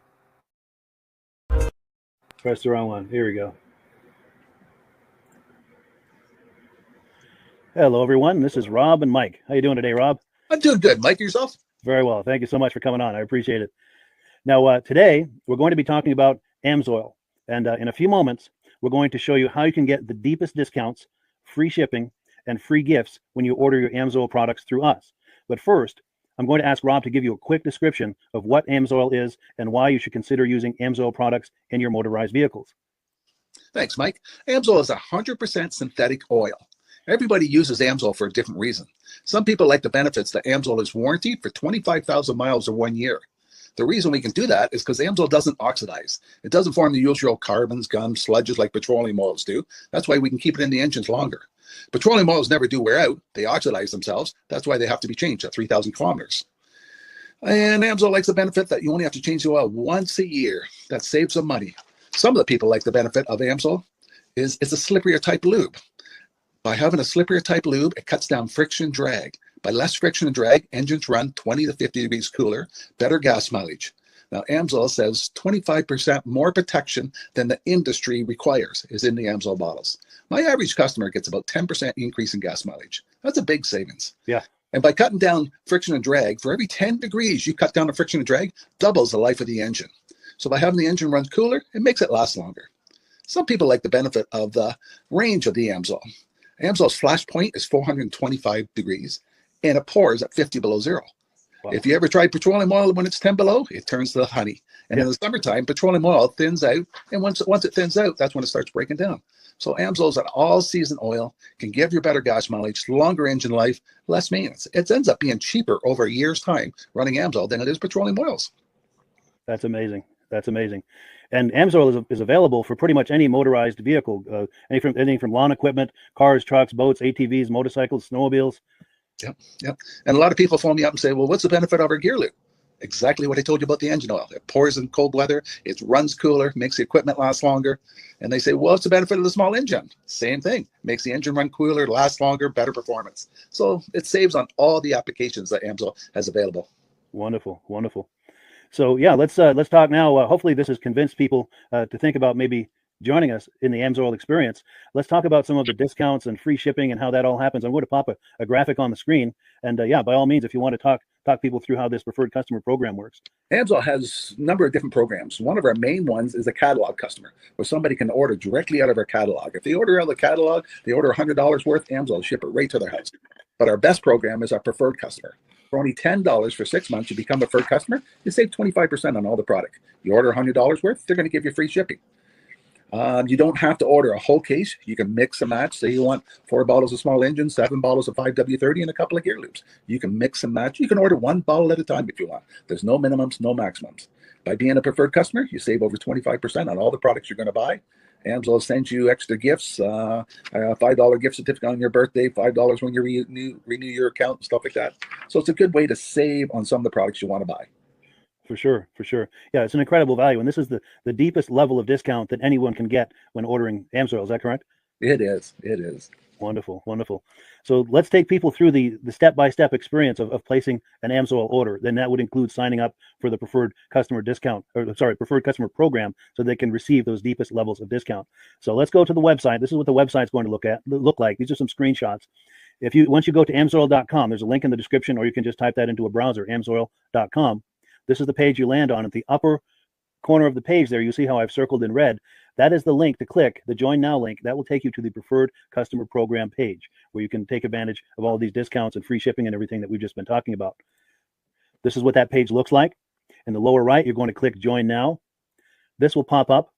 Press the wrong one. Here we go. Hello, everyone. This is Rob and Mike. How you doing today, Rob? I'm doing good. Mike, yourself? Very well. Thank you so much for coming on. I appreciate it. Now, today, we're going to be talking about AMSOIL. And in a few moments, we're going to show you how you can get the deepest discounts, free shipping, and free gifts when you order your AMSOIL products through us. But first, I'm going to ask Rob to give you a quick description of what AMSOIL is and why you should consider using AMSOIL products in your motorized vehicles. Thanks, Mike. AMSOIL is 100% synthetic oil. Everybody uses AMSOIL for a different reason. Some people like the benefits that AMSOIL is warranted for 25,000 miles or 1 year. The reason we can do that is because AMSOIL doesn't oxidize. It doesn't form the usual carbons, gums, sludges like petroleum oils do. That's why we can keep it in the engines longer. Petroleum oils never do wear out. They oxidize themselves. That's why they have to be changed at 3,000 kilometers. And AMSOIL likes the benefit that you only have to change the oil once a year. That saves some money. Some of the people like the benefit of AMSOIL is it's a slipperier type lube. By having a slipperier type lube, it cuts down friction and drag. By less friction and drag, engines run 20 to 50 degrees cooler, better gas mileage. Now, AMSOIL says 25% more protection than the industry requires is in the AMSOIL bottles. My average customer gets about 10% increase in gas mileage. That's a big savings. Yeah. And by cutting down friction and drag, for every 10 degrees you cut down the friction and drag, doubles the life of the engine. So by having the engine run cooler, it makes it last longer. Some people like the benefit of the range of the AMSOIL. AMSOIL's flash point is 425 degrees, and it pours at 50 below zero. Wow. If you ever tried petroleum oil when it's 10 below, it turns to honey. And in the summertime, petroleum oil thins out, and once it thins out, that's when it starts breaking down. So AMSOIL is an all-season oil, can give you better gas mileage, longer engine life, less maintenance. It ends up being cheaper over a year's time running AMSOIL than it is petroleum oils. That's amazing. That's amazing. And AMSOIL is available for pretty much any motorized vehicle, anything from lawn equipment, cars, trucks, boats, ATVs, motorcycles, snowmobiles. Yep. And a lot of people phone me up and say, well, what's the benefit of our gear lube? Exactly what I told you about the engine oil. It pours in cold weather, it runs cooler, makes the equipment last longer. And they say, well, what's the benefit of the small engine? Same thing. Makes the engine run cooler, last longer, better performance. So it saves on all the applications that AMSOIL has available. Wonderful, wonderful. So yeah, let's talk now. Hopefully this has convinced people to think about maybe joining us in the AMSOIL experience. Let's talk about some of the discounts and free shipping and how that all happens. I'm going to pop a graphic on the screen. And by all means, if you want to talk people through how this preferred customer program works. AMSOIL has a number of different programs. One of our main ones is a catalog customer, where somebody can order directly out of our catalog. If they order out of the catalog, they order $100 worth, AMSOIL will ship it right to their house. But our best program is our preferred customer. For only $10 for 6 months, you become a preferred customer, you save 25% on all the product. You order $100 worth, they're going to give you free shipping. You don't have to order a whole case. You can mix and match. Say you want 4 bottles of small engine, 7 bottles of 5W30, and a couple of gear loops. You can mix and match. You can order 1 bottle at a time if you want. There's no minimums, no maximums. By being a preferred customer, you save over 25% on all the products you're going to buy. AMSOIL sends you extra gifts, a $5 gift certificate on your birthday, $5 when you renew your account, and stuff like that. So it's a good way to save on some of the products you want to buy. For sure. Yeah, it's an incredible value. And this is the deepest level of discount that anyone can get when ordering AMSOIL. Is that correct? It is. Wonderful. So let's take people through the step-by-step experience of placing an AMSOIL order. Then that would include signing up for the preferred customer preferred customer program, so they can receive those deepest levels of discount. So let's go to the website. This is what the website's going to look like. These are some screenshots. Once you go to amsoil.com, there's a link in the description, or you can just type that into a browser, amsoil.com. This is the page you land on. At the upper corner of the page there, you see how I've circled in red. That is the link to click, the Join Now link. That will take you to the Preferred Customer Program page, where you can take advantage of all these discounts and free shipping and everything that we've just been talking about. This is what that page looks like. In the lower right, you're going to click Join Now. This will pop up.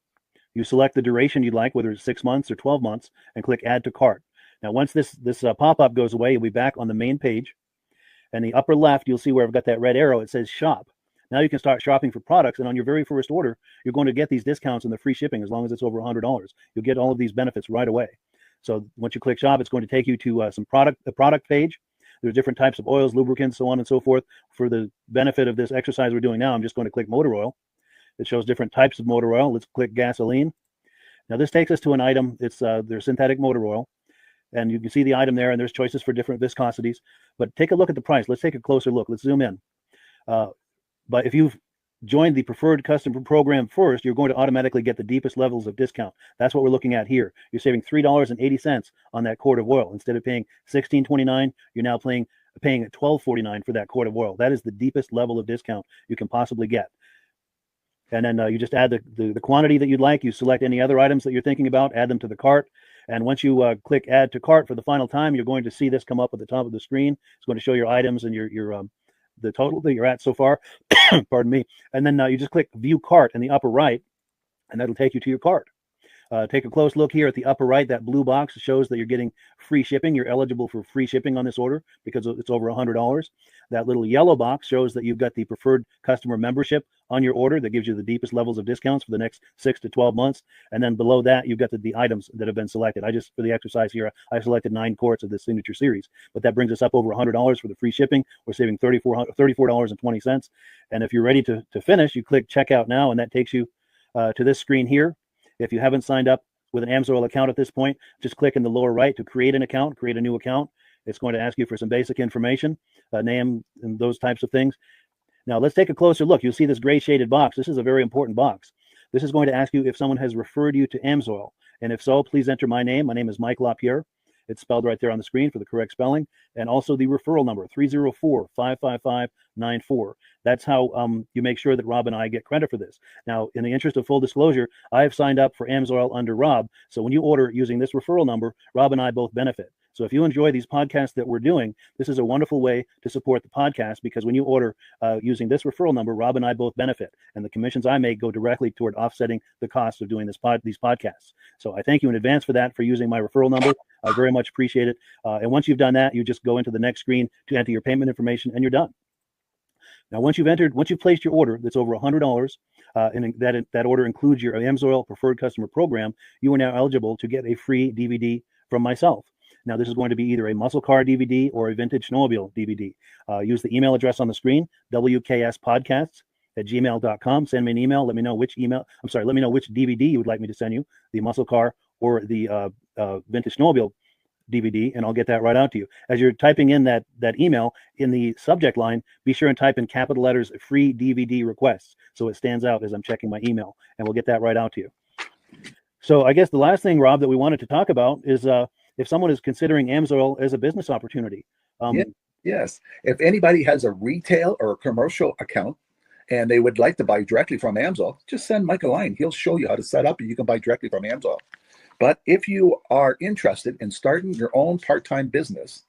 You select the duration you'd like, whether it's 6 months or 12 months, and click Add to Cart. Now, once this pop-up goes away, you'll be back on the main page. And the upper left, you'll see where I've got that red arrow. It says Shop. Now you can start shopping for products, and on your very first order, you're going to get these discounts and the free shipping as long as it's over $100. You'll get all of these benefits right away. So once you click shop, it's going to take you to a product page. There's different types of oils, lubricants, so on and so forth. For the benefit of this exercise we're doing now, I'm just going to click motor oil. It shows different types of motor oil. Let's click gasoline. Now this takes us to an item. It's their synthetic motor oil. And you can see the item there, and there's choices for different viscosities. But take a look at the price. Let's take a closer look. Let's zoom in. But if you've joined the preferred customer program first, you're going to automatically get the deepest levels of discount. That's what we're looking at here. You're saving $3.80 on that quart of oil. Instead of paying $16.29, you're now paying $12.49 for that quart of oil. That is the deepest level of discount you can possibly get. And then you just add the quantity that you'd like. You select any other items that you're thinking about, add them to the cart. And once you click add to cart for the final time, you're going to see this come up at the top of the screen. It's going to show your items and your the total that you're at so far. Pardon me. And then you just click view cart in the upper right, and that'll take you to your cart. Take a close look here at the upper right. That blue box shows that you're getting free shipping. You're eligible for free shipping on this order because it's over $100. That little yellow box shows that you've got the preferred customer membership on your order that gives you the deepest levels of discounts for the next 6 to 12 months. And then below that, you've got the items that have been selected. For the exercise here, I selected 9 quarts of the signature series, but that brings us up over $100 for the free shipping. We're saving $34.20. And if you're ready to finish, you click checkout now, and that takes you to this screen here. If you haven't signed up with an AMSOIL account at this point, just click in the lower right to create an account, create a new account. It's going to ask you for some basic information, name, and those types of things. Now let's take a closer look. You'll see this gray shaded box. This is a very important box. This is going to ask you if someone has referred you to AMSOIL. And if so, please enter my name. My name is Mike LaPierre. It's spelled right there on the screen for the correct spelling. And also the referral number, 304-555-94. That's how you make sure that Rob and I get credit for this. Now, in the interest of full disclosure, I have signed up for AMSOIL under Rob. So when you order using this referral number, Rob and I both benefit. So if you enjoy these podcasts that we're doing, this is a wonderful way to support the podcast, because when you order using this referral number, Rob and I both benefit. And the commissions I make go directly toward offsetting the cost of doing these podcasts. So I thank you in advance for that, for using my referral number. I very much appreciate it. And once you've done that, you just go into the next screen to enter your payment information, and you're done. Now, once you've placed your order that's over $100, and that order includes your AMSOIL preferred customer program, you are now eligible to get a free DVD from myself. Now, this is going to be either a muscle car DVD or a vintage snowmobile DVD. Use the email address on the screen, wkspodcasts@gmail.com. Send me an email. Let me know which DVD you would like me to send you, the muscle car or the vintage snowmobile DVD, and I'll get that right out to you. As you're typing in that email, in the subject line, be sure and type in capital letters free DVD requests, so it stands out as I'm checking my email, and we'll get that right out to you. So I guess the last thing, Rob, that we wanted to talk about is if someone is considering AMSOIL as a business opportunity. Yes. If anybody has a retail or a commercial account and they would like to buy directly from AMSOIL, just send Mike a line. He'll show you how to set up, and you can buy directly from AMSOIL. But if you are interested in starting your own part-time business,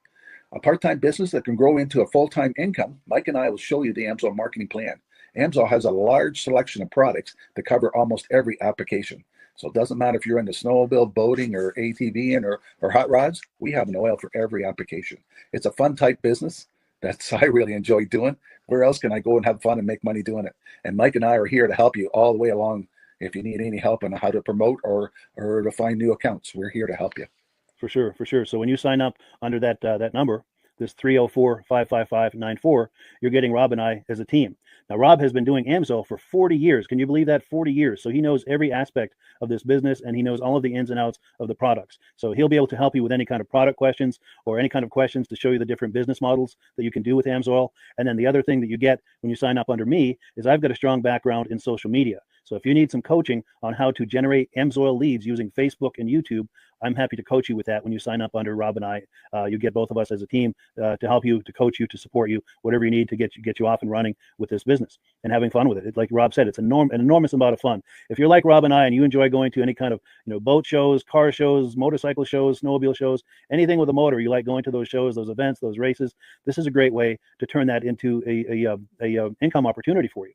a part-time business that can grow into a full-time income, Mike and I will show you the AMSOIL marketing plan. AMSOIL has a large selection of products that cover almost every application. So it doesn't matter if you're into snowmobile, boating, or ATVing, or hot rods. We have an oil for every application. It's a fun type business that's I really enjoy doing. Where else can I go and have fun and make money doing it? And Mike and I are here to help you all the way along. If you need any help on how to promote or to find new accounts, we're here to help you. For sure. So when you sign up under that number, this 304-555-94, you're getting Rob and I as a team. Now, Rob has been doing AMSOIL for 40 years. Can you believe that? 40 years. So he knows every aspect of this business, and he knows all of the ins and outs of the products. So he'll be able to help you with any kind of product questions or any kind of questions to show you the different business models that you can do with AMSOIL. And then the other thing that you get when you sign up under me is I've got a strong background in social media. So if you need some coaching on how to generate AMSOIL leads using Facebook and YouTube, I'm happy to coach you with that when you sign up under Rob and I. You get both of us as a team to help you, to coach you, to support you, whatever you need to get you off and running with this business and having fun with it. Like Rob said, it's an enormous amount of fun. If you're like Rob and I and you enjoy going to any kind of boat shows, car shows, motorcycle shows, snowmobile shows, anything with a motor, you like going to those shows, those events, those races, this is a great way to turn that into a income opportunity for you.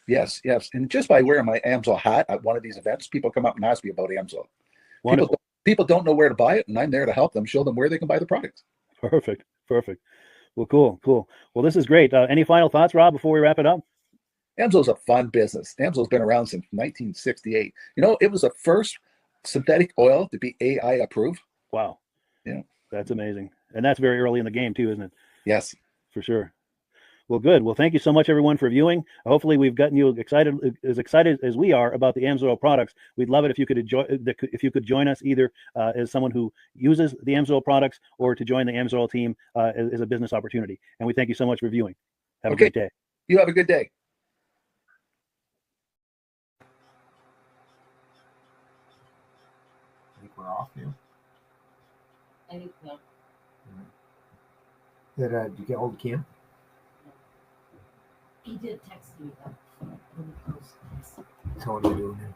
Yes. And just by wearing my AMSOIL hat at one of these events, people come up and ask me about AMSOIL. People don't know where to buy it, and I'm there to help them, show them where they can buy the product. Perfect. Well, cool. Well, this is great. Any final thoughts, Rob, before we wrap it up? AMSO's a fun business. AMSO's been around since 1968. You know, it was the first synthetic oil to be AI approved. Wow. Yeah. That's amazing. And that's very early in the game too, isn't it? Yes. For sure. Well, good. Well, thank you so much, everyone, for viewing. Hopefully, we've gotten you excited as we are about the AMSOIL products. We'd love it if you could join us either as someone who uses the AMSOIL products or to join the AMSOIL team as a business opportunity. And we thank you so much for viewing. Have a great day. You have a good day. I think we're off now. I think so. Did you get hold of Kim? He did text me though. So what are you doing now?